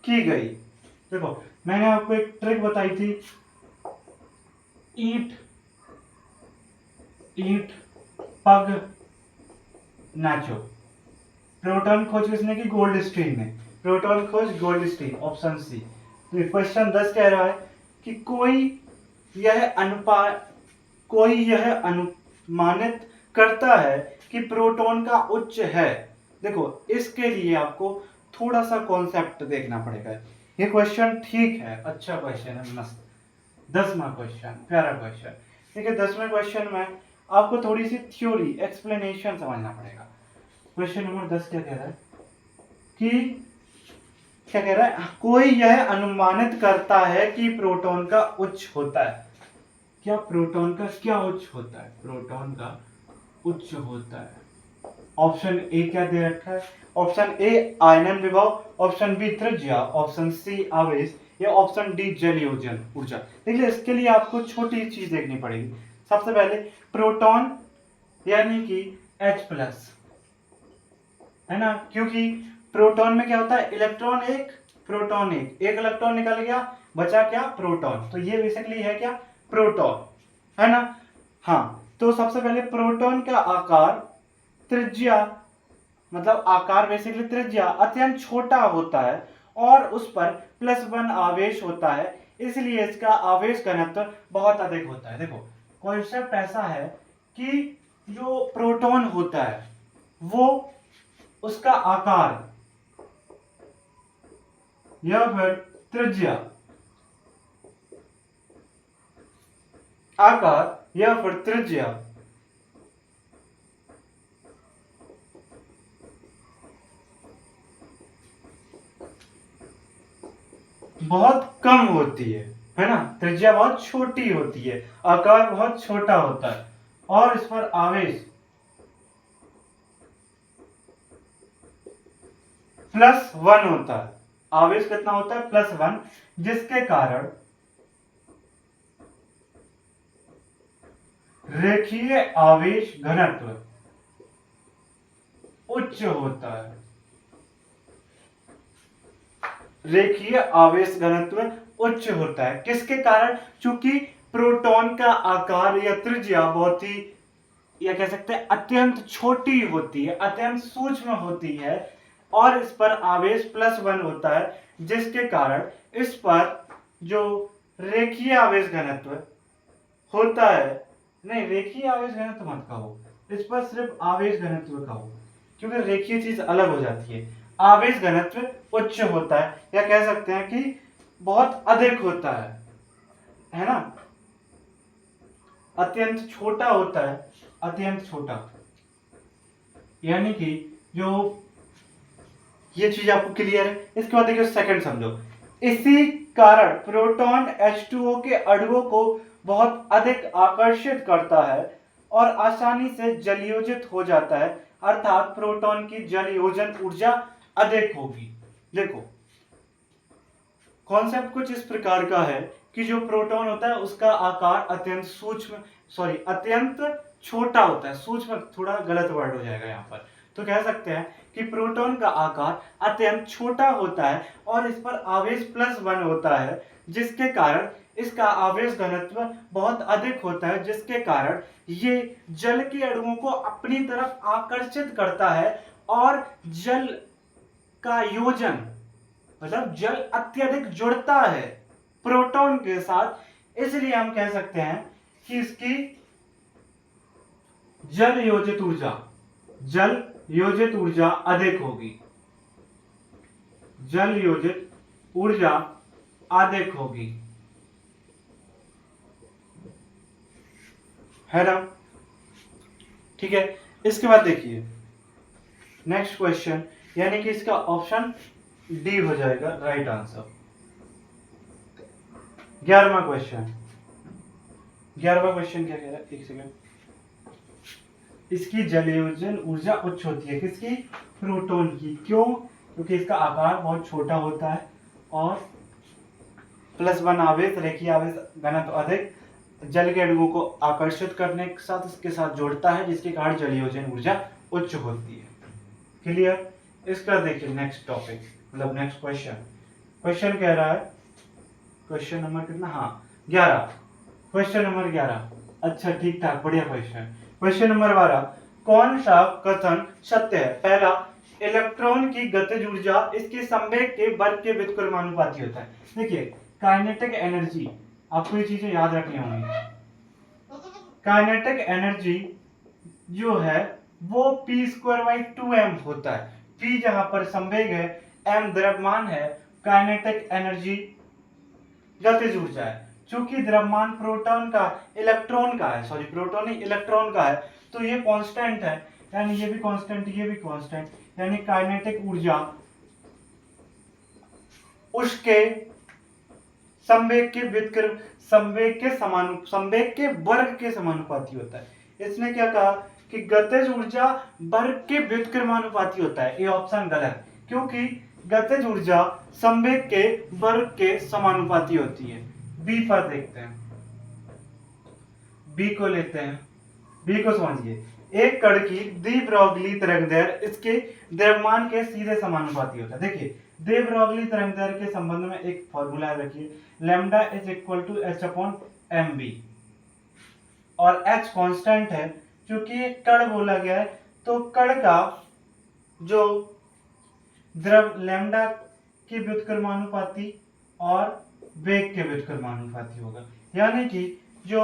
की गई। देखो मैंने आपको एक ट्रिक बताई थी, ईट पग नाचो, प्रोटॉन खोज किसने की, गोल्डस्टीन ने, प्रोटॉन खोज गोल्डस्टीन, ऑप्शन सी। तो क्वेश्चन 10 कह रहा है कि कोई यह अनुमानित करता है कि प्रोटॉन का उच्च है। देखो इसके लिए आपको थोड़ा सा कॉन्सेप्ट देखना पड़ेगा। ये क्वेश्चन ठीक है, अच्छा क्वेश्चन है, मस्त 10वां क्वेश्चन, प्यारा क्वेश्चन। देखिए 10वें क्वेश्चन में आपको थोड़ी सी थ्योरी एक्सप्लेनेशन समझना पड़ेगा। क्वेश्चन नंबर 10 क्या कह रहा है कि कोई यह अनुमानित करता है कि प्रोटॉन का उच्च होता है। क्या प्रोटॉन का क्या उच्च होता है, प्रोटॉन का उच्च होता है। ऑप्शन ए क्या दे रखा है, ऑप्शन ए आयनन विभव, ऑप्शन बी त्रिज्या, ऑप्शन सी आवेश, या ऑप्शन डी जलीय ऊर्जा। देखिए इसके लिए आपको छोटी चीज देखनी पड़ेगी। सबसे पहले प्रोटॉन यानी कि H+, है ना, क्योंकि प्रोटॉन में क्या होता है, इलेक्ट्रॉन एक प्रोटॉन एक इलेक्ट्रॉन निकल गया, बचा क्या, प्रोटॉन। तो ये बेसिकली है क्या, प्रोटॉन, है ना। हाँ तो सबसे पहले प्रोटॉन का आकार, त्रिज्या, मतलब आकार बेसिकली त्रिज्या अत्यंत छोटा होता है और उस पर +1 आवेश होता है, इसलिए इसका आवेश घनत्व बहुत अधिक होता है। देखो कॉन्सेप्ट ऐसा है कि जो प्रोटॉन होता है वो उसका आकार या फिर त्रिज्या, आकार या फिर त्रिज्या बहुत कम होती है ना, त्रिज्या बहुत छोटी होती है, आकार बहुत छोटा होता है और इस पर आवेश +1 होता है। आवेश कितना होता है? +1, जिसके कारण रेखीय आवेश घनत्व उच्च होता है। रेखीय आवेश घनत्व उच्च होता है किसके कारण? चूंकि प्रोटॉन का आकार या त्रिज्या बहुत ही, या कह सकते हैं अत्यंत छोटी होती है, अत्यंत सूक्ष्म होती है और इस पर आवेश +1 होता है, जिसके कारण इस पर जो रेखीय आवेश घनत्व होता है, नहीं रेखीय आवेश घनत्व मत कहो, इस पर सिर्फ आवेश घनत्व कहो, क्योंकि रेखीय चीज अलग हो जाती है। आवेश घनत्व उच्च होता है या कह सकते हैं कि बहुत अधिक होता है ना। अत्यंत छोटा होता है, अत्यंत छोटा, यानी कि जो ये चीज आपको क्लियर है। इसके बाद देखिए सेकंड समझो। इसी कारण प्रोटॉन H2O के अणुओं को बहुत अधिक आकर्षित करता है और आसानी से जलयोजित हो जाता है, अर्थात प्रोटॉन की जलयोजन ऊर्जा अधिक होगी। देखो कॉन्सेप्ट कुछ इस प्रकार का है कि जो प्रोटॉन होता है उसका आकार अत्यंत अत्यंत छोटा होता है। सूक्ष्म थोड़ा गलत वर्ड हो जाएगा यहाँ पर, तो कह सकते हैं कि प्रोटॉन का आकार अत्यंत छोटा होता है और इस पर आवेश +1 होता है, जिसके कारण इसका आवेश घनत्व बहुत अधिक होता है, जिसके कारण ये जल के अणुओं को अपनी तरफ आकर्षित करता है और जल का योजन, मतलब जल अत्यधिक जुड़ता है प्रोटॉन के साथ, इसलिए हम कह सकते हैं कि इसकी जल योजित ऊर्जा अधिक होगी। जल योजित ऊर्जा अधिक होगी, है ना। ठीक है, इसके बाद देखिए नेक्स्ट क्वेश्चन, यानी कि इसका ऑप्शन डी हो जाएगा राइट आंसर। 11वां क्वेश्चन क्या कह रहा है? एक सेकंड। इसकी जलयोजन ऊर्जा उच्च होती है, किसकी? प्रोटॉन की। क्यों? क्योंकि इसका आकार बहुत छोटा होता है और +1 आवेश, रेखीय आवेश घनत्व अधिक, जल के अणुओं को आकर्षित करने के साथ इसके साथ जोड़ता है, जिसके कारण जलयोजन ऊर्जा उच्च होती है। क्लियर? इसका देखिए नेक्स्ट टॉपिक, मतलब नेक्स्ट क्वेश्चन कह रहा है, क्वेश्चन नंबर कितना? हाँ 11, क्वेश्चन नंबर 11। अच्छा ठीक ठाक, बढ़िया क्वेश्चन। क्वेश्चन नंबर 12, कौन सा कथन सत्य है? पहला, इलेक्ट्रॉन की गतिज ऊर्जा इसके संवेग के वर्ग के व्युत्क्रमानुपाती होता है। देखिए काइनेटिक एनर्जी, आपको ये चीजें याद रखनी होंगी। काइनेटिक एनर्जी जो है वो p²/2m होता है। p जहां पर संवेग है, m द्रव्यमान है, काइनेटिक एनर्जी गतिज ऊर्जा है। चूंकि द्रव्यमान प्रोटॉन का इलेक्ट्रॉन का है, सॉरी प्रोटॉन नहीं इलेक्ट्रॉन का है, तो ये कांस्टेंट है, यानी ये भी कांस्टेंट, ये भी कांस्टेंट, यानी काइनेटिक ऊर्जा उसके संवेग के वर्ग के समानुपाती होता है। इसने क्या कहा कि गतिज ऊर्जा वर्ग के व्युत्क्रमानुपाती होता है। ये ऑप्शन गलत, क्योंकि गतिज ऊर्जा संवेग के वर्ग के समानुपाती होती है। बी पर देखते हैं, बी को लेते हैं, बी को समझिए। एक कण की डी ब्रोगली तरंगदैर्घ्य इसके द्रव्यमान के सीधे समानुपाती होता है। देखिए दे ब्रोगली तरंगदैर्घ्य के संबंध में एक फॉर्मूला रखिए, lambda is equal to h/mv, और h कांस्टेंट है, क्योंकि एक कण बोला गया है तो कण का जो द्रव लैम्डा के व्युत्क्रमानुपाती और वेग के व्युत्क्रमानुपाती होगा, यानी कि जो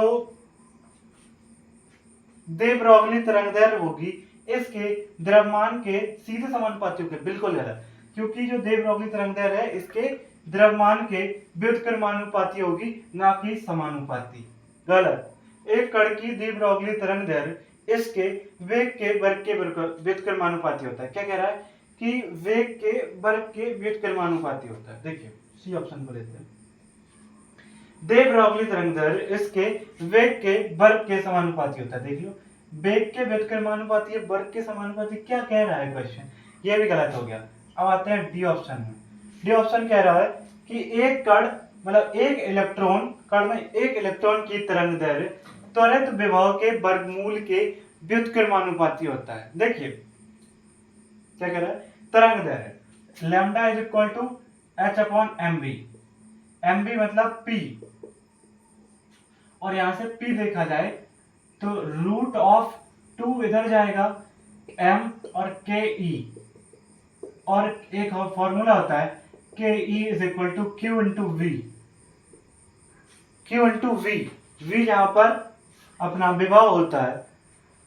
दे ब्रोगली तरंगदैर्घ्य होगी इसके द्रव्यमान के सीधे समानुपाती होगी। बिल्कुल गलत, क्योंकि जो दे ब्रोगली तरंगदैर्घ्य है इसके द्रव्यमान के व्युत्क्रमानुपाती होगी, ना कि समानुपाती। गलत। एक कण की दे ब्रोगली तरंगदैर्घ्य इसके वेग के वर्ग के व्युत्क्रमानुपाती होता है। क्या कह रहा है कि वेग के वर्ग के व्युत्क्रमानुपाती होता है। देखिए सी ऑप्शन को लेते हैं। दे ब्रोगली तरंगदैर्घ्य इसके वेग के वर्ग के समानुपाती होता है। देख लो, वेग के व्युत्क्रमानुपाती है, वर्ग के समानुपाती। क्या कह रहा है क्वेश्चन? ये भी गलत हो गया। अब आते हैं डी ऑप्शन में। डी ऑप्शन कह रहा है कि एक कण मतलब एक इलेक्ट्रॉन, कण में एक इलेक्ट्रॉन की तरंगदैर्घ्य त्वरित विभव के वर्गमूल के व्युत्क्रमानुपाती होता है। देखिए क्या कह रहा है, तरंगदैर्घ्य lambda is equal to H upon M B. M B मतलब पी, और यहां से P देखा जाए तो रूट ऑफ 2 इधर जाएगा M और के ई, और एक फॉर्मूला होता है K E is equal to q into V. Q into V, V जहां पर अपना विभव होता है,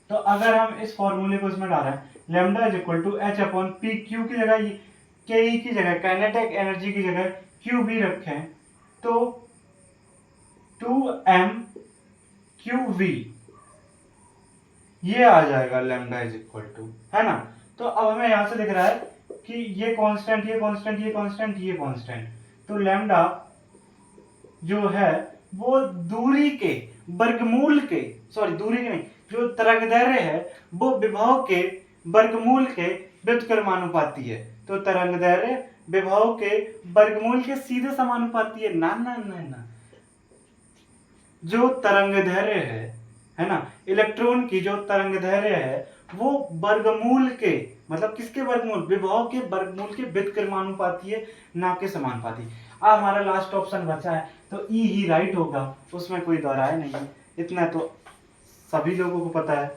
तो अगर हम इस फॉर्मूले को इसमें डालें, lambda is equal to H upon p, q की जगह के ई की जगह काइनेटिक एनर्जी की जगह क्यू भी रखें तो 2m QV ये आ जाएगा लैम्डा इज इक्वल टू, है ना। तो अब हमें यहां से दिख रहा है कि ये कांस्टेंट, ये कांस्टेंट, ये कांस्टेंट, ये कांस्टेंट, तो लैम्डा जो है वो दूरी के वर्गमूल के, सॉरी दूरी के नहीं, जो तरंगदैर्घ्य है वो विभव के वर्गमूल के व्युत्क्रमानुपाती है। तो तरंगदैर्घ्य विभव के वर्गमूल के सीधे समानुपाती है। ना ना ना ना, जो तरंगदैर्घ्य है ना, इलेक्ट्रॉन की जो तरंगदैर्घ्य है वो वर्गमूल के, मतलब किसके वर्गमूल, विभव के वर्गमूल के व्युत्क्रमानुपाती है, ना कि समानुपाती। अब हमारा लास्ट ऑप्शन बचा है तो ई ही राइट होगा, उसमें कोई दोहराए नहीं। इतना तो सभी लोगों को पता है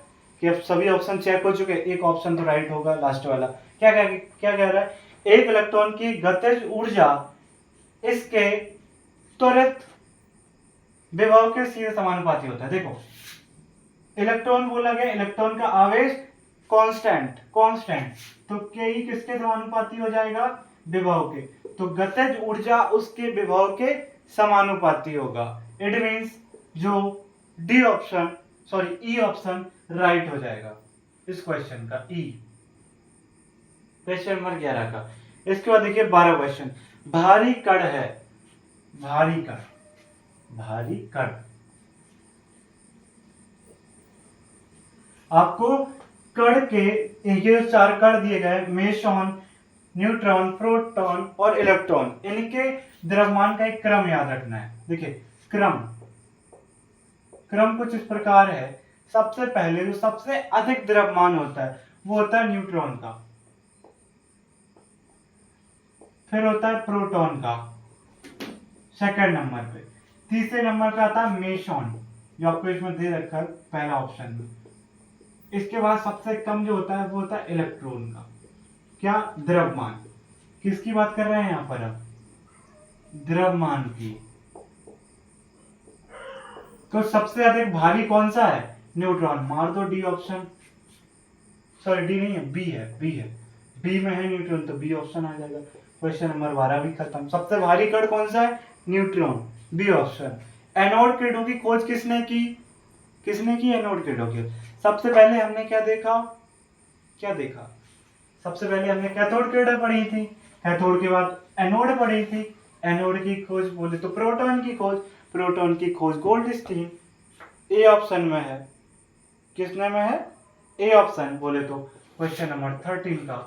कि अब सभी ऑप्शन चेक हो चुके, एक ऑप्शन तो राइट होगा, लास्ट वाला। क्या कह रहा है, एक इलेक्ट्रॉन की गतिज ऊर्जा इसके त्वरित विभव के सीधे समानुपाती होता है। देखो इलेक्ट्रॉन बोला गया, इलेक्ट्रॉन का आवेश कांस्टेंट, तो के ई किसके समानुपाती हो जाएगा, विभव के, तो गतिज ऊर्जा उसके विभव के समानुपाती होगा। इट मींस जो D option, sorry E option right हो जाएगा इस क्वेश्चन का, ई, क्वेश्चन नंबर 11 का। इसके बाद देखिए 12 क्वेश्चन। भारी कण है, भारी कण आपको कण के ये 4 कण दिए गए, मेसॉन, न्यूट्रॉन, प्रोटॉन और इलेक्ट्रॉन, इनके द्रव्यमान का एक क्रम याद रखना है। देखिए क्रम कुछ इस प्रकार है। सबसे पहले जो सबसे अधिक द्रव्यमान होता है वो होता है न्यूट्रॉन का, फिर होता है प्रोटॉन का सेकंड नंबर पे, तीसरे नंबर पे आता है मेसॉन जो आपको इसमें दे रखा है पहला ऑप्शन में। इसके बाद सबसे कम जो होता है वो होता है इलेक्ट्रॉन का। क्या, द्रव्यमान, किसकी बात कर रहे हैं यहां पर हम, द्रव्यमान की। तो सबसे अधिक भारी कौन सा है, न्यूट्रॉन, मार दो डी ऑप्शन, सॉरी डी नहीं है, बी है, बी में है न्यूट्रॉन, तो बी ऑप्शन आ जाएगा। क्वेश्चन नंबर 12 भी खत्म। सबसे भारी कण कौन सा है, न्यूट्रॉन, बी ऑप्शन। एनोड किरणों की खोज किसने की, एनोड किरणों की। सबसे पहले हमने क्या देखा, सबसे पहले हमने कैथोड किरणें पढ़ी थी, कैथोड के बाद एनोड पढ़ी थी। एनोड की खोज बोले तो प्रोटॉन की खोज गोल्डस्टीन ए ऑप्शन में है। किसने में है, ए ऑप्शन बोले तो क्वेश्चन नंबर 13 का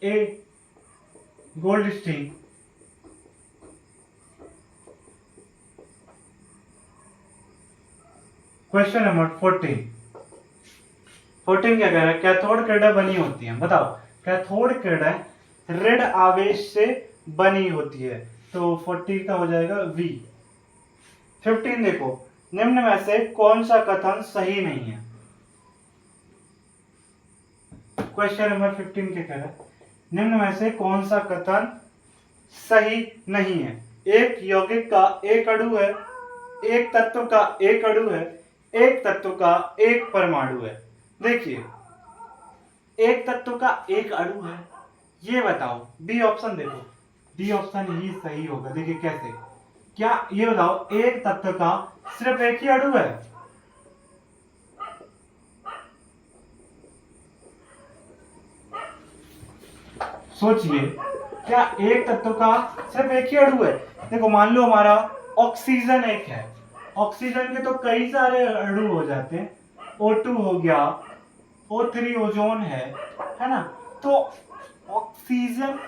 ए गोल्डस्टीन। क्वेश्चन नंबर 14 क्या कह रहा है, कैथोड किरणें बनी होती हैं, बताओ कैथोड किरणें ऋण आवेश से बनी होती है, तो 40 का हो जाएगा वी। 15 देखो, निम्न में से कौन सा कथन सही नहीं है? क्वेश्चन नंबर 15 के कह रहा है निम्न में से कौन सा कथन सही नहीं है? एक यौगिक का एक अणु है, एक तत्व का एक अणु है, एक तत्व का एक परमाणु है। देखिए, एक तत्व का एक अणु है, ये बताओ। बी ऑप्शन देखो, बी ऑप्शन ही सही होगा। देखिए कैसे, क्या ये बताओ, एक तत्व का सिर्फ एक ही अणु है? सोचिए, क्या एक तत्व का सिर्फ एक ही अणु है? देखो, मान लो हमारा ऑक्सीजन एक है, ऑक्सीजन के तो कई सारे अणु हो जाते हैं। O2 हो गया, O3 ओजोन है ना? तो ऑक्सीजन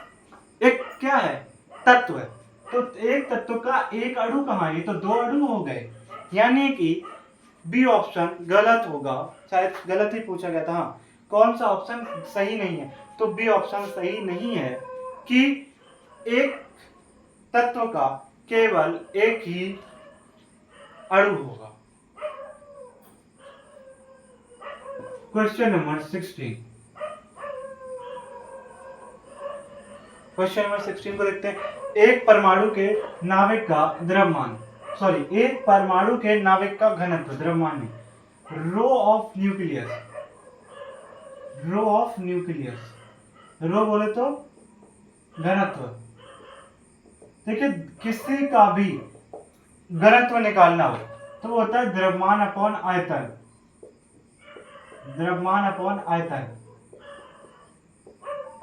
एक क्या है? तत्व है। तो एक तत्व का एक अणु कहाँ है? ये तो दो अणु हो गए, यानी कि बी ऑप्शन गलत होगा। शायद गलत ही पूछा गया था। हाँ, कौन सा ऑप्शन सही नहीं है? तो बी ऑप्शन सही नहीं है कि एक तत्व का केवल एक ही अणु होगा। क्वेश्चन नंबर 16, क्वेश्चन नंबर 16 को देखते हैं। एक परमाणु के नाभिक का द्रव्यमान, सॉरी, एक परमाणु के नाभिक का घनत्व, द्रव्यमान नहीं, rho of nucleus, rho of nucleus, rho बोले तो घनत्व। देखिए, किसी का भी घनत्व निकालना हो तो वो होता है द्रव्यमान अपॉन आयतन, द्रव्यमान अपॉन आयतन।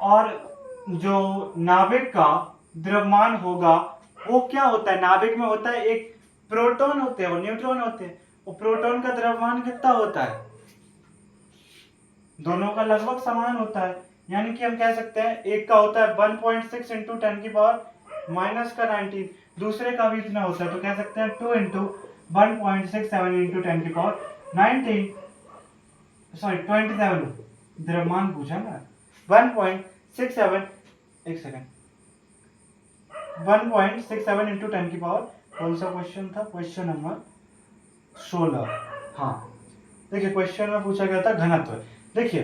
और जो नाभिक का द्रव्यमान होगा वो क्या होता है? नाभिक में होता है एक प्रोटॉन होते हैं और न्यूट्रॉन होते हैं। और प्रोटॉन का द्रव्यमान कितना होता है? दोनों का लगभग समान होता है, यानी कि हम कह सकते हैं एक का होता है 1.6 इंटू 10 की पावर माइनस का 19, दूसरे का भी इतना होता है, तो कह सकते हैं 2 इंटू 1.67 इंटू 10 की पावर 19, सॉरी 27, द्रव्यमान पूछा ना। 1.67, एक सेकंड, 1.67 इंटू 10 की पावर, कौन सा क्वेश्चन था? Question number 16। हाँ, देखिए क्वेश्चन में पूछा गया था घनत्व। देखिए,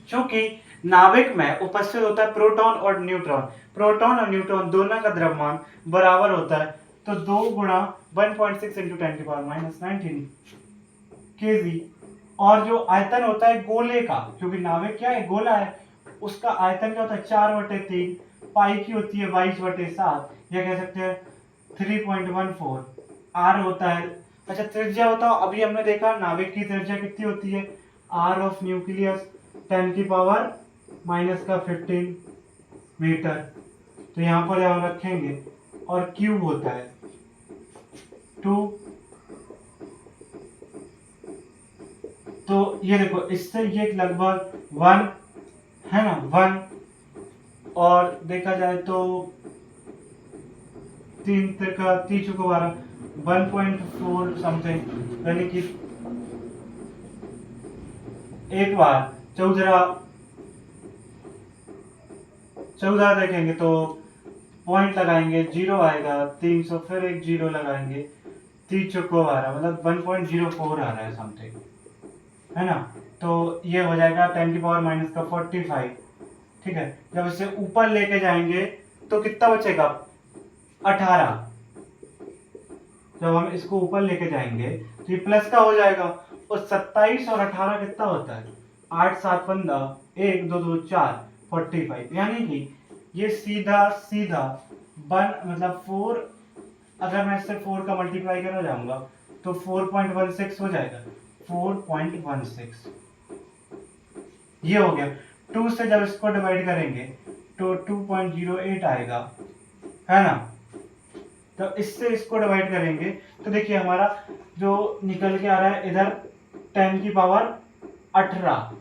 क्योंकि नाभिक में उपस्थित होता है प्रोटॉन और न्यूट्रॉन, प्रोटॉन और न्यूट्रॉन दोनों का द्रव्यमान बराबर होता है, तो 2 गुणा 1.6 इंटू 10 की पावर माइनस 19 केजी। और जो आयतन होता है गोले का, क्योंकि नाभिक क्या है? गोला है, उसका आयतन क्या होता है? 4/3, पाई की होती है 22/7, या कह सकते हैं 3.14। आर होता है, अच्छा त्रिज्या बताओ। अभी हमने देखा नाभिक की त्रिज्या कितनी होती है? आर ऑफ न्यूक्लियस 10 की पावर माइनस का 15 मीटर, तो यहाँ पर हम रखेंगे। और क्यूब होता है 2, तो ये देखो, इससे ये लगभग 1 है ना, 1। और देखा जाए तो 3 का 3 को 12, 1.4 समथिंग, यानी कि एक बार 14 देखेंगे तो पॉइंट लगाएंगे, 0 आएगा, 300, फिर एक 0 लगाएंगे, 3 को 12, मतलब 1.04 आ रहा है समथिंग, है ना? तो ये हो जाएगा 10 की पावर माइनस का 45। ठीक है, जब इसे ऊपर लेके जाएंगे तो कितना बचेगा? 18। जब हम इसको ऊपर लेके जाएंगे तो ये प्लस का हो जाएगा। और 27 और 18 कितना होता है? 8 7 15, 1 2 2 4, 45, यानी कि ये सीधा सीधा मतलब 4, अगर मैं इससे 4 का मल्टीप्लाई करना जाऊंगा तो 4.16 हो जाएगा, 4.16। ये हो गया। 2 से जब इसको डिवाइड करेंगे तो 2.08 आएगा, है ना? तो इससे इसको डिवाइड करेंगे तो देखिए हमारा जो निकल के आ रहा है इधर 10 की पावर 18,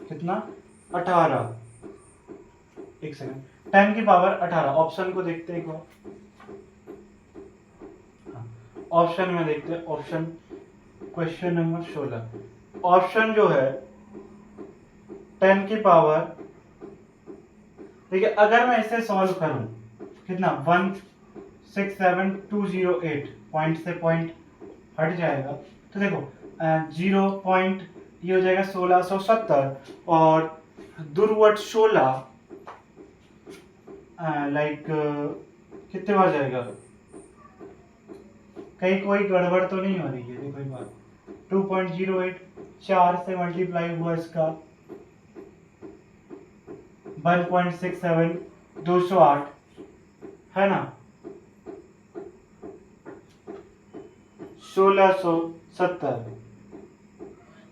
कितना? 18, एक सेकंड, 10 की पावर 18। ऑप्शन को देखते हैं एक बार, ऑप्शन में देखते हैं। ऑप्शन क्वेश्चन नंबर 16, ऑप्शन जो है 10 की पावर, देखिए अगर मैं इसे सॉल्व करूं, कितना? 167208, पॉइंट से पॉइंट हट जाएगा तो देखो 0 पॉइंट ये हो जाएगा 1670 और दूरवट 16 लाइक कितने बार जाएगा, कहीं कोई गड़बड़ तो नहीं हो रही है, देखो एक बार 2.08 4 से मल्टीप्लाई हुआ इसका 1.67 208 है ना 1670,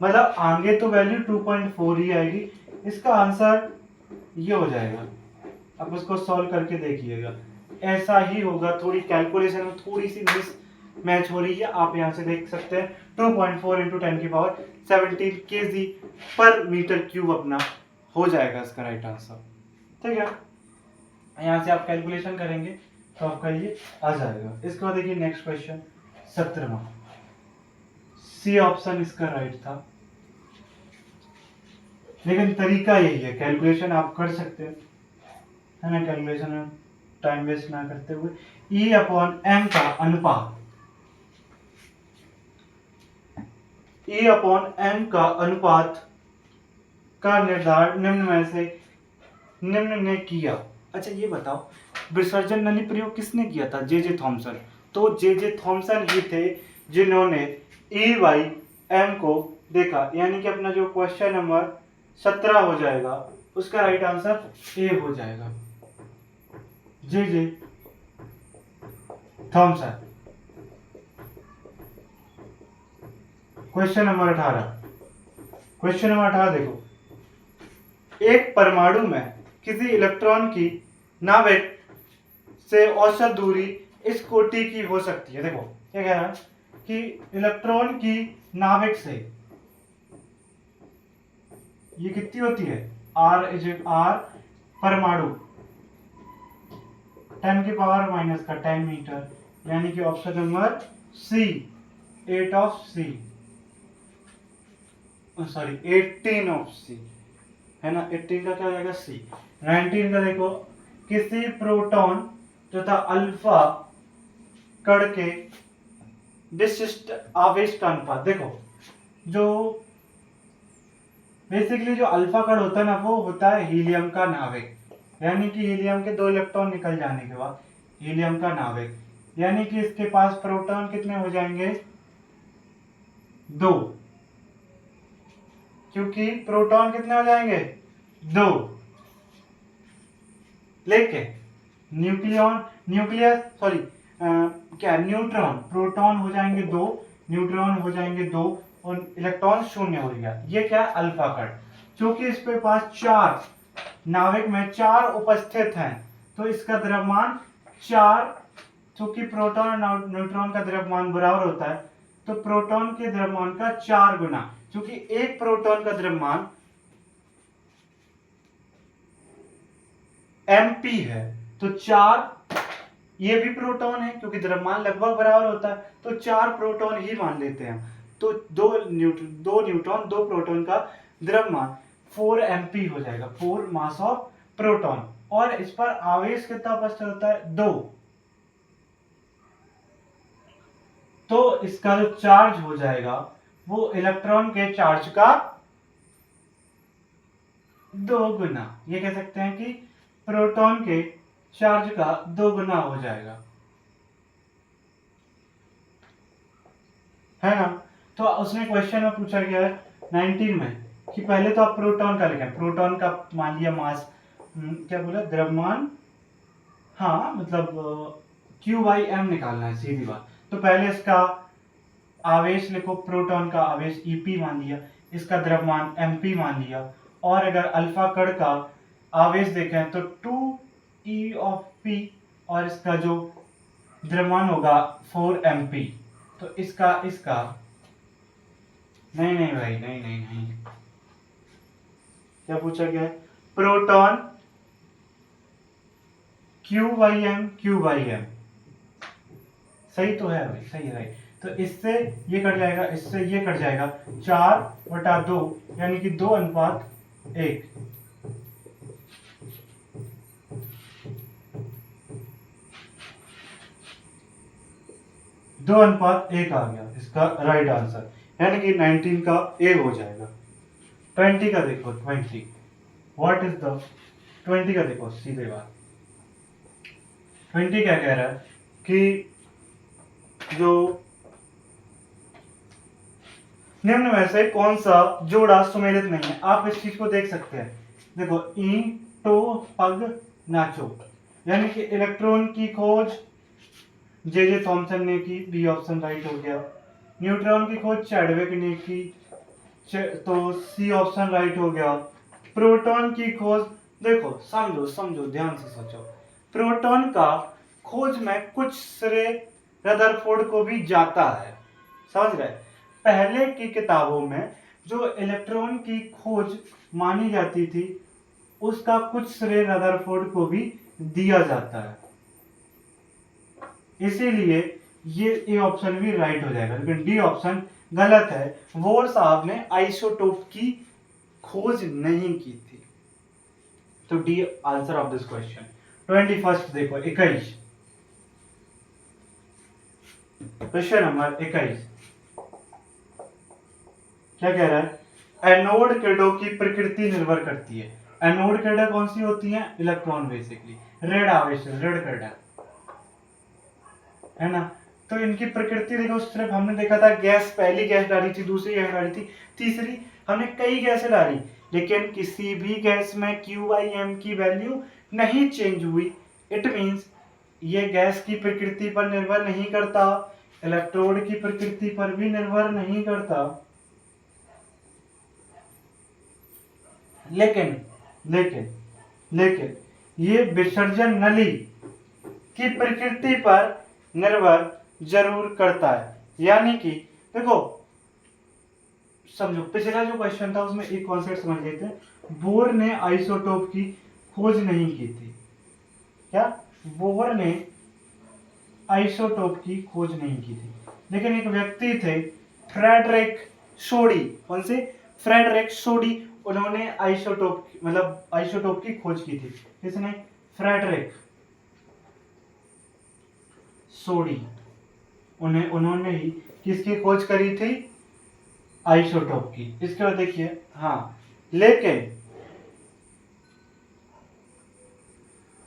मतलब आगे तो वैल्यू 2.4 ही आएगी, इसका आंसर ये हो जाएगा। अब उसको सॉल्व करके देखिएगा, ऐसा ही होगा, थोड़ी कैलकुलेशन में थोड़ी सी मिस मैच हो रही है, आप यहाँ से देख सकते हैं 2.4 इंटू 10 की पावर 17 kg पर मीटर क्यूब अपना हो जाएगा इसका राइट आंसर। ठीक है, यहाँ से आप कैलकुलेशन करेंगे तो आपका ये आ जाएगा। इसके बाद देखिए नेक्स्ट क्वेश्चन 17वां, सी ऑप्शन इसका राइट था, लेकिन तरीका यही है, कैलकुलेशन आप कर सकते हैं, है ना, कैलकुलेशन में टाइम वेस्ट ना करते हुए E अपॉन एम का अनुपात, E अपॉन एम का अनुपात का निर्धारण निम्न ने किया। अच्छा ये बताओ, विसर्जन नली प्रयोग किसने किया था? J Thomson. तो जे थॉमसन ही थे जिन्होंने E बाई एम को देखा, यानी कि अपना जो क्वेश्चन नंबर 17 हो जाएगा उसका राइट आंसर ए हो जाएगा, J Thomson. Question number 18, question number 18 देखो, एक परमाणु में किसी इलेक्ट्रॉन की नाभिक से औसत दूरी इस कोटि की हो सकती है। देखो क्या कह रहा है कि इलेक्ट्रॉन की नाभिक से ये कितनी होती है, आर परमाणु 10 की पावर माइनस का 10 मीटर, यानी कि option number C 8 of C, sorry 18 of C, है ना, 18 का क्या हो जाएगा सी। 19 का देखो, किसी प्रोटॉन तथा अल्फा कण के विशिष्ट आवेश का अनुपात। देखो जो बेसिकली जो अल्फा कण होता है ना, वो होता है हीलियम का नाभिक, यानी कि हीलियम के 2 इलेक्ट्रॉन निकल जाने के बाद हीलियम का नाभिक, यानी कि इसके पास प्रोटॉन कितने हो जाएंगे 2, क्योंकि प्रोटॉन कितने हो जाएंगे 2, लेकिन न्यूक्लियस सॉरी क्या न्यूट्रॉन, प्रोटॉन हो जाएंगे 2, न्यूट्रॉन हो जाएंगे 2 और इलेक्ट्रॉन शून्य हो गया। ये क्या है अल्फा कण, क्योंकि इसके पास 4 नाभिक में 4 उपस्थित हैं तो इसका द्रव्यमान 4, क्योंकि प्रोटॉन और न्यूट्रॉन का द्रव्यमान बराबर होता है तो प्रोटॉन के द्रव्यमान का 4 गुना, क्योंकि एक प्रोटॉन का द्रव्यमान mp है तो 4, ये भी प्रोटॉन है क्योंकि द्रव्यमान लगभग बराबर होता है तो 4 प्रोटॉन ही मान लेते हैं, तो 2 न्यूट्रॉन 2 प्रोटॉन का द्रव्यमान 4 mp हो जाएगा, 4 मास ऑफ प्रोटॉन, और इस पर आवेश कितना उपस्थित होता है 2, तो इसका जो चार्ज हो जाएगा वो इलेक्ट्रॉन के चार्ज का 2 गुना, ये कह सकते हैं कि प्रोटॉन के चार्ज का 2 गुना हो जाएगा, है ना। तो उसने क्वेश्चन में पूछा गया है 19 में कि पहले तो आप प्रोटॉन का लिखें, प्रोटॉन का मान लिया मास, क्या बोला द्रव्यमान, हाँ मतलब Q बाई एम निकालना है सीधी बात, तो पहले इसका आवेश लिखो, प्रोटॉन का आवेश EP मान लिया, इसका द्रव्यमान MP मान लिया, और अगर अल्फा कण का आवेश देखें तो 2E ऑफ P और इसका जो द्रव्यमान होगा 4 mp, तो इसका नहीं भाई नहीं, क्या पूछा गया है, प्रोटॉन Q बाई एम, सही तो है भाई, सही है भाई, तो इससे ये कट जाएगा, इससे ये कट जाएगा, 4/2 यानी कि 2:1, 2:1 आ गया इसका इसका राइट आंसर, यानी कि 19 का ए हो जाएगा। 20 का देखो, 20 व्हाट इज द 20 का देखो, सीधे बात 20 क्या कह रहा है कि जो निम्न में से कौन सा जोड़ा सुमेलित नहीं है। आप इस चीज को देख सकते हैं, देखो ई टो पग नाचो, यानी कि इलेक्ट्रॉन की खोज जे थॉमसन ने की, बी ऑप्शन राइट हो गया। न्यूट्रॉन की खोज चैडविक ने की, तो सी ऑप्शन राइट हो गया। प्रोटॉन की खोज, देखो समझो समझो ध्यान से सोचो, प्रोटॉन का खोज में कुछ श्रेय रदरफोर्ड को भी जाता है, समझ रहे। पहले की किताबों में जो इलेक्ट्रॉन की खोज मानी जाती थी उसका कुछ श्रेय रदरफोर्ड को भी दिया जाता है, इसीलिए ये ए ऑप्शन भी राइट हो जाएगा। लेकिन डी ऑप्शन गलत है, वोर साहब ने आइसोटोप की खोज नहीं की थी। तो D answer of this question. 21 देखो, 21 क्वेश्चन नंबर 21 क्या कह रहा है, एनोड किरणों की प्रकृति निर्भर करती है। एनोड किरणें कौन सी होती हैं, इलेक्ट्रॉन बेसिकली, ऋण आवेश, ऋण किरणें है ना। तो इनकी प्रकृति देखो, सिर्फ हमने देखा था गैस, पहली गैस डाली थी, दूसरी गैस डाली थी, तीसरी, हमने कई गैसें डाली, लेकिन किसी भी गैस में Q/M की वैल्यू नहीं चेंज हुई। इट मींस ये गैस की प्रकृति पर निर्भर नहीं करता, इलेक्ट्रोड की प्रकृति पर भी निर्भर नहीं करता, लेकिन लेकिन लेकिन ये विसर्जन नली की प्रकृति पर निर्भर जरूर करता है। यानी कि देखो समझो, पिछला जो क्वेश्चन था उसमें एक कॉन्सेप्ट समझ लेते हैं। बोर ने आइसोटोप की खोज नहीं की थी, क्या बोर ने आइसोटोप की खोज नहीं की थी, लेकिन एक व्यक्ति थे फ्रेडरिक सोडी, कौन से, फ्रेडरिक सोडी, उन्होंने आइसोटोप मतलब आइसोटोप की खोज की थी। किसने, फ्रेडरिक सोडी, उन्होंने ही किसकी खोज करी थी, आइसोटोप की। इसके बाद देखिए, हाँ लेकिन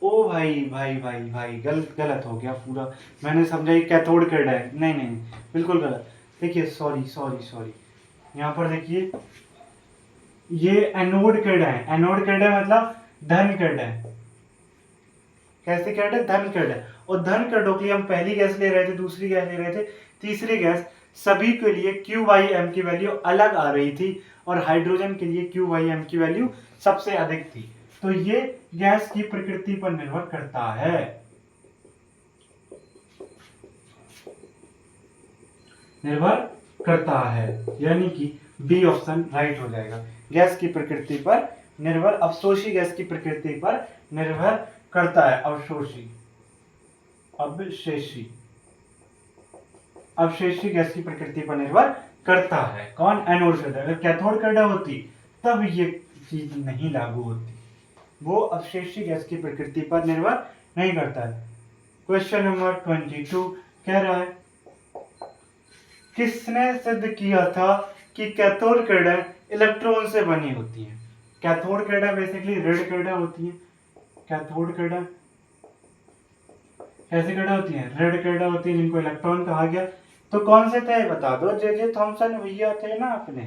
ओ भाई भाई भाई भाई गलत गलत हो गया पूरा, मैंने समझा ये कैथोड किरण है, नहीं नहीं बिल्कुल गलत। देखिए सॉरी सॉरी सॉरी, यहाँ पर देखिए ये एनोड किरण है, एनोड किरण मतलब धन किरण है। कैसे किरण है, धन किरण है। और धन किरणों के लिए हम पहली गैस ले रहे थे, दूसरी गैस ले रहे थे, तीसरी गैस, सभी के लिए Q/M की वैल्यू अलग आ रही थी, और हाइड्रोजन के लिए Q/M की वैल्यू सबसे अधिक थी। तो ये गैस की प्रकृति पर निर्भर करता है, निर्भर करता है, यानी कि बी ऑप्शन राइट हो जाएगा। गैस की प्रकृति पर निर्भर, अवशोषी गैस की प्रकृति पर निर्भर करता है, अवशोषी अवशेषी अवशेषी गैस की प्रकृति पर निर्भर करता है। कौन, एनोड किरण। अगर कैथोड किरण होती तब ये चीज नहीं लागू होती, वो अवशेषी गैस की प्रकृति पर निर्भर नहीं करता है। क्वेश्चन नंबर 22 कह रहा है, किसने सिद्ध किया था कि कैथोड किरणें इलेक्ट्रॉन से बनी होती हैं। कैथोड किरणें बेसिकली ऋण किरणें होती हैं। कैथोड किरणें कैसी किरणें होती हैं, ऋण किरणें होती हैं, जिनको इलेक्ट्रॉन कहा गया। तो कौन से थे बता दो, जे थॉमसन भैया थे ना अपने,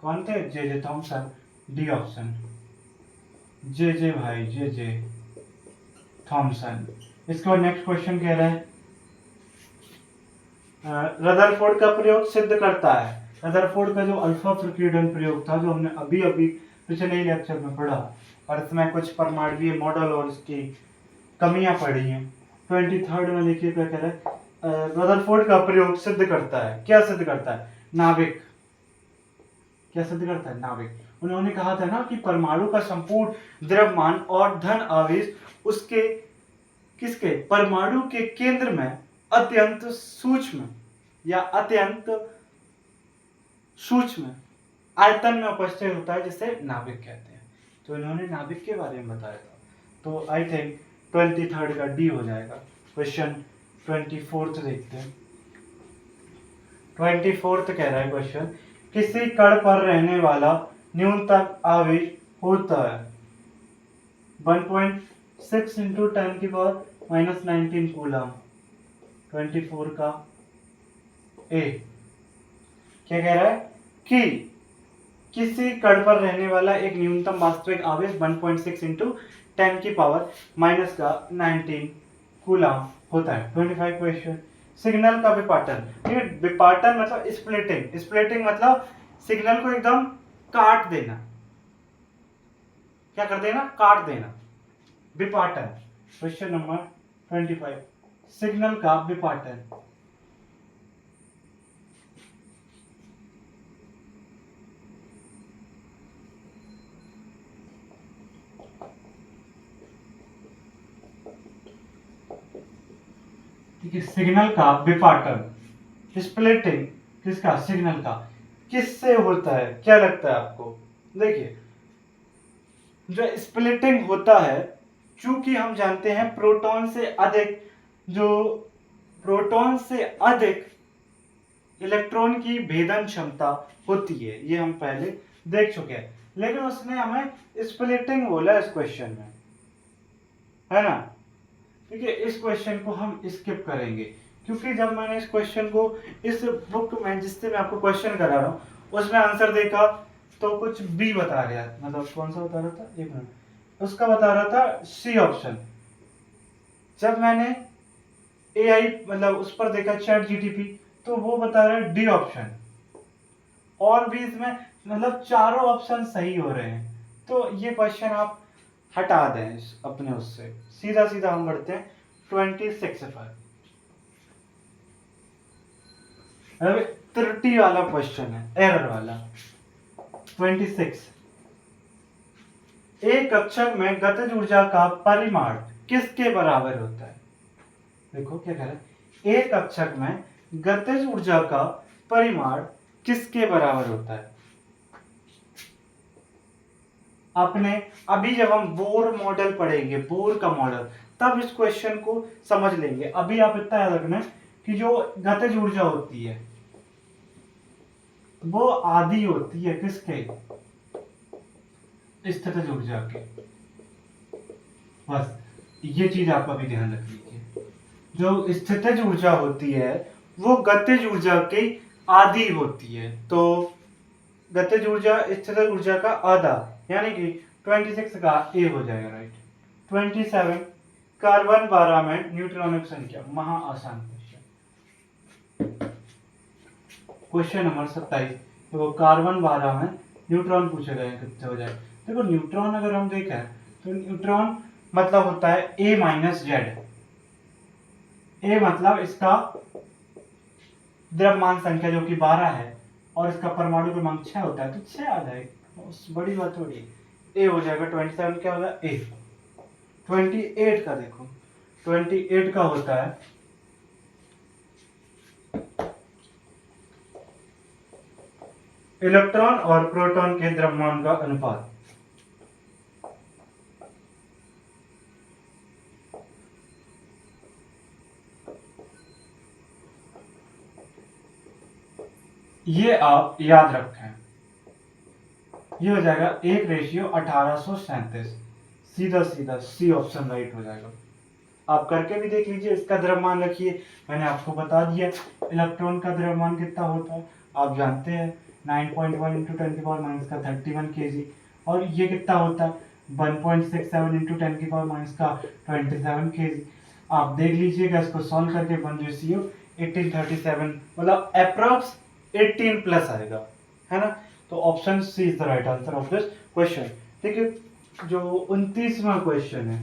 कौन थे, जे थॉमसन, डी ऑप्शन, जे भाई, जे थॉमसन। इसके बाद नेक्स्ट क्वेश्चन कह रहा है, रदरफोर्ड का प्रयोग सिद्ध करता है। रदरफोर्ड का जो अल्फा प्रकीर्णन प्रयोग था, जो हमने अभी अभी पिछले लेक्चर में पढ़ा, और इसमें कुछ परमाणुीय मॉडल और इसकी कमियां पड़ी हैं। 23 में देखिए क्या कह रहा है, रदरफोर्ड का प्रयोग सिद्ध करता है, क्या सिद्ध करता है, नाभिक, क्या सिद्ध करता है, नाभिक। उन्होंने कहा था ना कि परमाणु का संपूर्ण द्रव्यमान और धन आवेश उसके किसके, परमाणु के केंद्र में अत्यंत सूक्ष्म या अत्यंत सूक्ष्म आयतन में उपस्थित होता है, जिसे नाभिक कहते हैं। तो इन्होंने नाभिक के बारे में बताया था। तो आई थिंक 23 का डी हो जाएगा। क्वेश्चन 24 देखते हैं। 24 कह रहा है क्वेश्चन, किसी कण पर रहने वाला न्यूनतम आवेश होता है 1.6 इंटू 10⁻⁻19 कूलम। 24 का ए क्या कह रहा है कि किसी कण पर रहने वाला एक न्यूनतम वास्तविक आवेश 1.6 इंटू 10⁻⁻19 कूलम होता है। 25 क्वेश्चन, सिग्नल का विपाटन। ठीक है, विपाटन मतलब स्प्लिटिंग, स्प्लिटिंग मतलब सिग्नल को एकदम काट देना। क्या कर देना? काट देना, विपाटन। क्वेश्चन नंबर 25, सिग्नल का विपाटन। ठीक है, सिग्नल का विपाटन, स्प्लिटिंग किसका? सिग्नल का। किससे होता है? क्या लगता है आपको? देखिए, जो स्प्लिटिंग होता है, चूंकि हम जानते हैं प्रोटॉन से अधिक इलेक्ट्रॉन की भेदन क्षमता होती है, ये हम पहले देख चुके हैं, लेकिन उसने हमें स्प्लिटिंग बोला इस क्वेश्चन में, है ना। ठीक है, इस क्वेश्चन को हम स्किप करेंगे, क्योंकि जब मैंने इस क्वेश्चन को इस बुक में जिससे मैं आपको क्वेश्चन करा रहा हूँ उसमें आंसर देखा तो कुछ बी बता रहा, मतलब कौन सा बता रहा था, एक मिनट, उसका बता रहा था सी ऑप्शन। जब मैंने एआई मतलब उस पर देखा चैट जीटीपी, तो वो बता रहा है डी ऑप्शन। और भी इसमें मतलब चारों ऑप्शन सही हो रहे हैं, तो ये क्वेश्चन आप हटा दें अपने उससे, सीधा सीधा हम बढ़ते हैं 26 पर। अब त्रुटि वाला क्वेश्चन है, एरर वाला। 26, एक कक्षक में गतिज ऊर्जा का परिमाण किसके बराबर होता है? देखो क्या कह रहा है, एक कक्षक में गतिज ऊर्जा का परिमाण किसके बराबर होता है? आपने अभी जब हम बोर मॉडल पढ़ेंगे, बोर का मॉडल, तब इस क्वेश्चन को समझ लेंगे। अभी आप इतना याद रखना कि जो गतिज ऊर्जा होती है वो आधी होती है किसके? स्थितिज ऊर्जा के। बस ये चीज आप अभी ध्यान रख लीजिए, जो स्थितिज ऊर्जा होती है वो गतिज ऊर्जा की आधी होती है। तो गतिज ऊर्जा स्थितिज ऊर्जा का आधा, यानी कि 26 का ए हो जाएगा, राइट। 27, कार्बन 12 में न्यूट्रॉनों की संख्या। महा आसान क्वेश्चन। क्वेश्चन नंबर 27, तो कार्बन 12 में न्यूट्रॉन पूछे गए कितने हो जाए। देखो न्यूट्रॉन अगर हम देखें तो न्यूट्रॉन मतलब होता है ए माइनस जेड। ए मतलब इसका द्रव्यमान संख्या जो कि 12 है, और इसका परमाणु क्रमांक 6 होता है, तो 6 आ जाएगा, बड़ी बात थोड़ी है। ए हो जाएगा। 27 क्या होगा? ए। 28 का देखो, 28 का होता है इलेक्ट्रॉन और प्रोटॉन के द्रव्यमान का अनुपात। ये आप याद रखें, ये हो जाएगा 1:1837। सीधा सीधा सी ऑप्शन राइट हो जाएगा। आप करके भी देख लीजिए, इसका द्रव्यमान रखिए, मैंने आपको बता दिया इलेक्ट्रॉन का द्रव्यमान कितना होता है, आप जानते हैं 9.1 इंटू 10⁻³ kg, और ये कितना होता है 1.67 इंटू 10⁻⁻27 kg। आप देख लीजिएगा, इसको सॉल्व करके 1 रेशियो 1837, मतलब अप्रॉक्स 18 प्लस आएगा, है ना। तो option C is the right answer of this question. ठीक है, जो 29वां क्वेश्चन है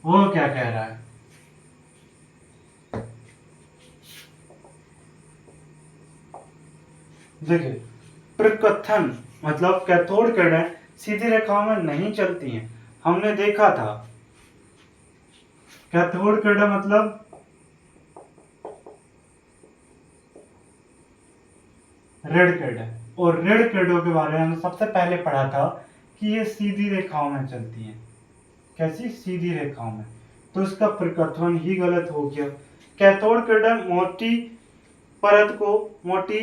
वो क्या कह रहा है? देखिए, प्रकथन मतलब कैथोड किरणें सीधी रेखाओं में नहीं चलती हैं, हमने देखा था। कैथोड किरणें मतलब ऋण किरणें, और ऋण किरणों के बारे में हमने सबसे पहले पढ़ा था कि ये सीधी रेखाओं में चलती हैं। कैसी? सीधी रेखाओं में। तो इसका प्रकथन ही गलत हो गया। कैथोड किरणें मोटी परत को मोटी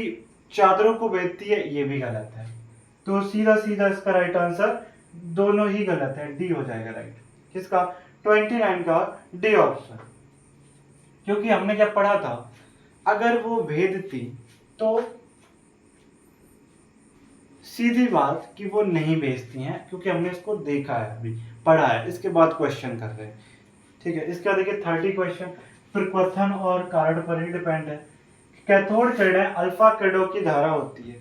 चादरों को भेदती है, ये भी गलत है। तो सीधा सीधा इसका राइट आंसर दोनों ही गलत है, डी हो जाएगा राइट। किसका? 29 का डी ऑप्शन। क्योंकि हमने क्या पढ़ा था, अगर वो भेदती तो सीधी बात कि वो नहीं बेचती हैं, क्योंकि हमने इसको देखा है, अभी पढ़ा है, इसके बाद क्वेश्चन कर रहे हैं। ठीक है, इसका देखिए 30 क्वेश्चन प्रक्वथन और कारण पर ही डिपेंड है। कैथोड किरणें अल्फा किरणों की धारा होती है।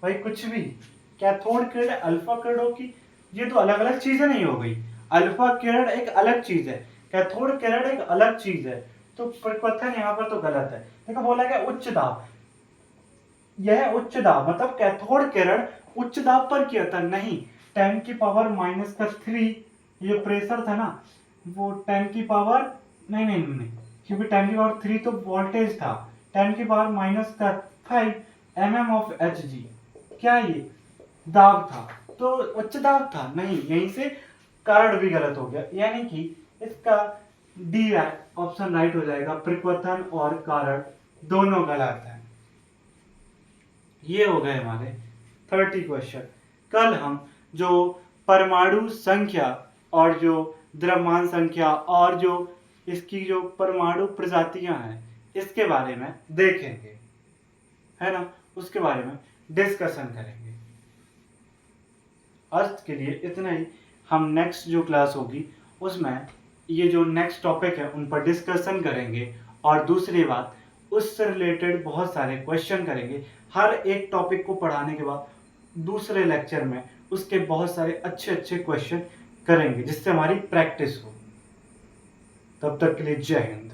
भाई कुछ भी, कैथोड किरण अल्फा किरणों की, ये तो अलग अलग चीजें नहीं हो गई। अल्फा किरण एक अलग चीज है, कैथोड किरण एक अलग चीज है। तो प्रक्वथन यहाँ पर तो गलत है। देखो बोला गया उच्च दाब, यह उच्च दाब मतलब कैथोड किरण उच्च दाब पर किया था, नहीं 10⁻³ ये प्रेशर था ना, वो 10⁻, नहीं, क्योंकि 10⁻³ तो वोल्टेज था, 10⁻⁵ mm ऑफ Hg, क्या ये दाब था, तो उच्च दाब था नहीं, यहीं से कारण भी गलत हो गया, यानी कि इसका डी ऑप्शन राइट हो जाएगा। प्रक्वथन और कारण दोनों गलत है। ये हो गए हमारे 30 क्वेश्चन। कल हम जो परमाणु संख्या और जो द्रव्यमान संख्या और जो इसकी जो परमाणु प्रजातियां हैं इसके बारे में देखेंगे, है ना, उसके बारे में डिस्कशन करेंगे। आज के लिए इतना ही। हम नेक्स्ट जो क्लास होगी उसमें ये जो नेक्स्ट टॉपिक है उन पर डिस्कशन करेंगे, और दूसरी बात उससे रिलेटेड बहुत सारे क्वेश्चन करेंगे। हर एक टॉपिक को पढ़ाने के बाद दूसरे लेक्चर में उसके बहुत सारे अच्छे अच्छे क्वेश्चन करेंगे, जिससे हमारी प्रैक्टिस हो। तब तक के लिए जय हिंद।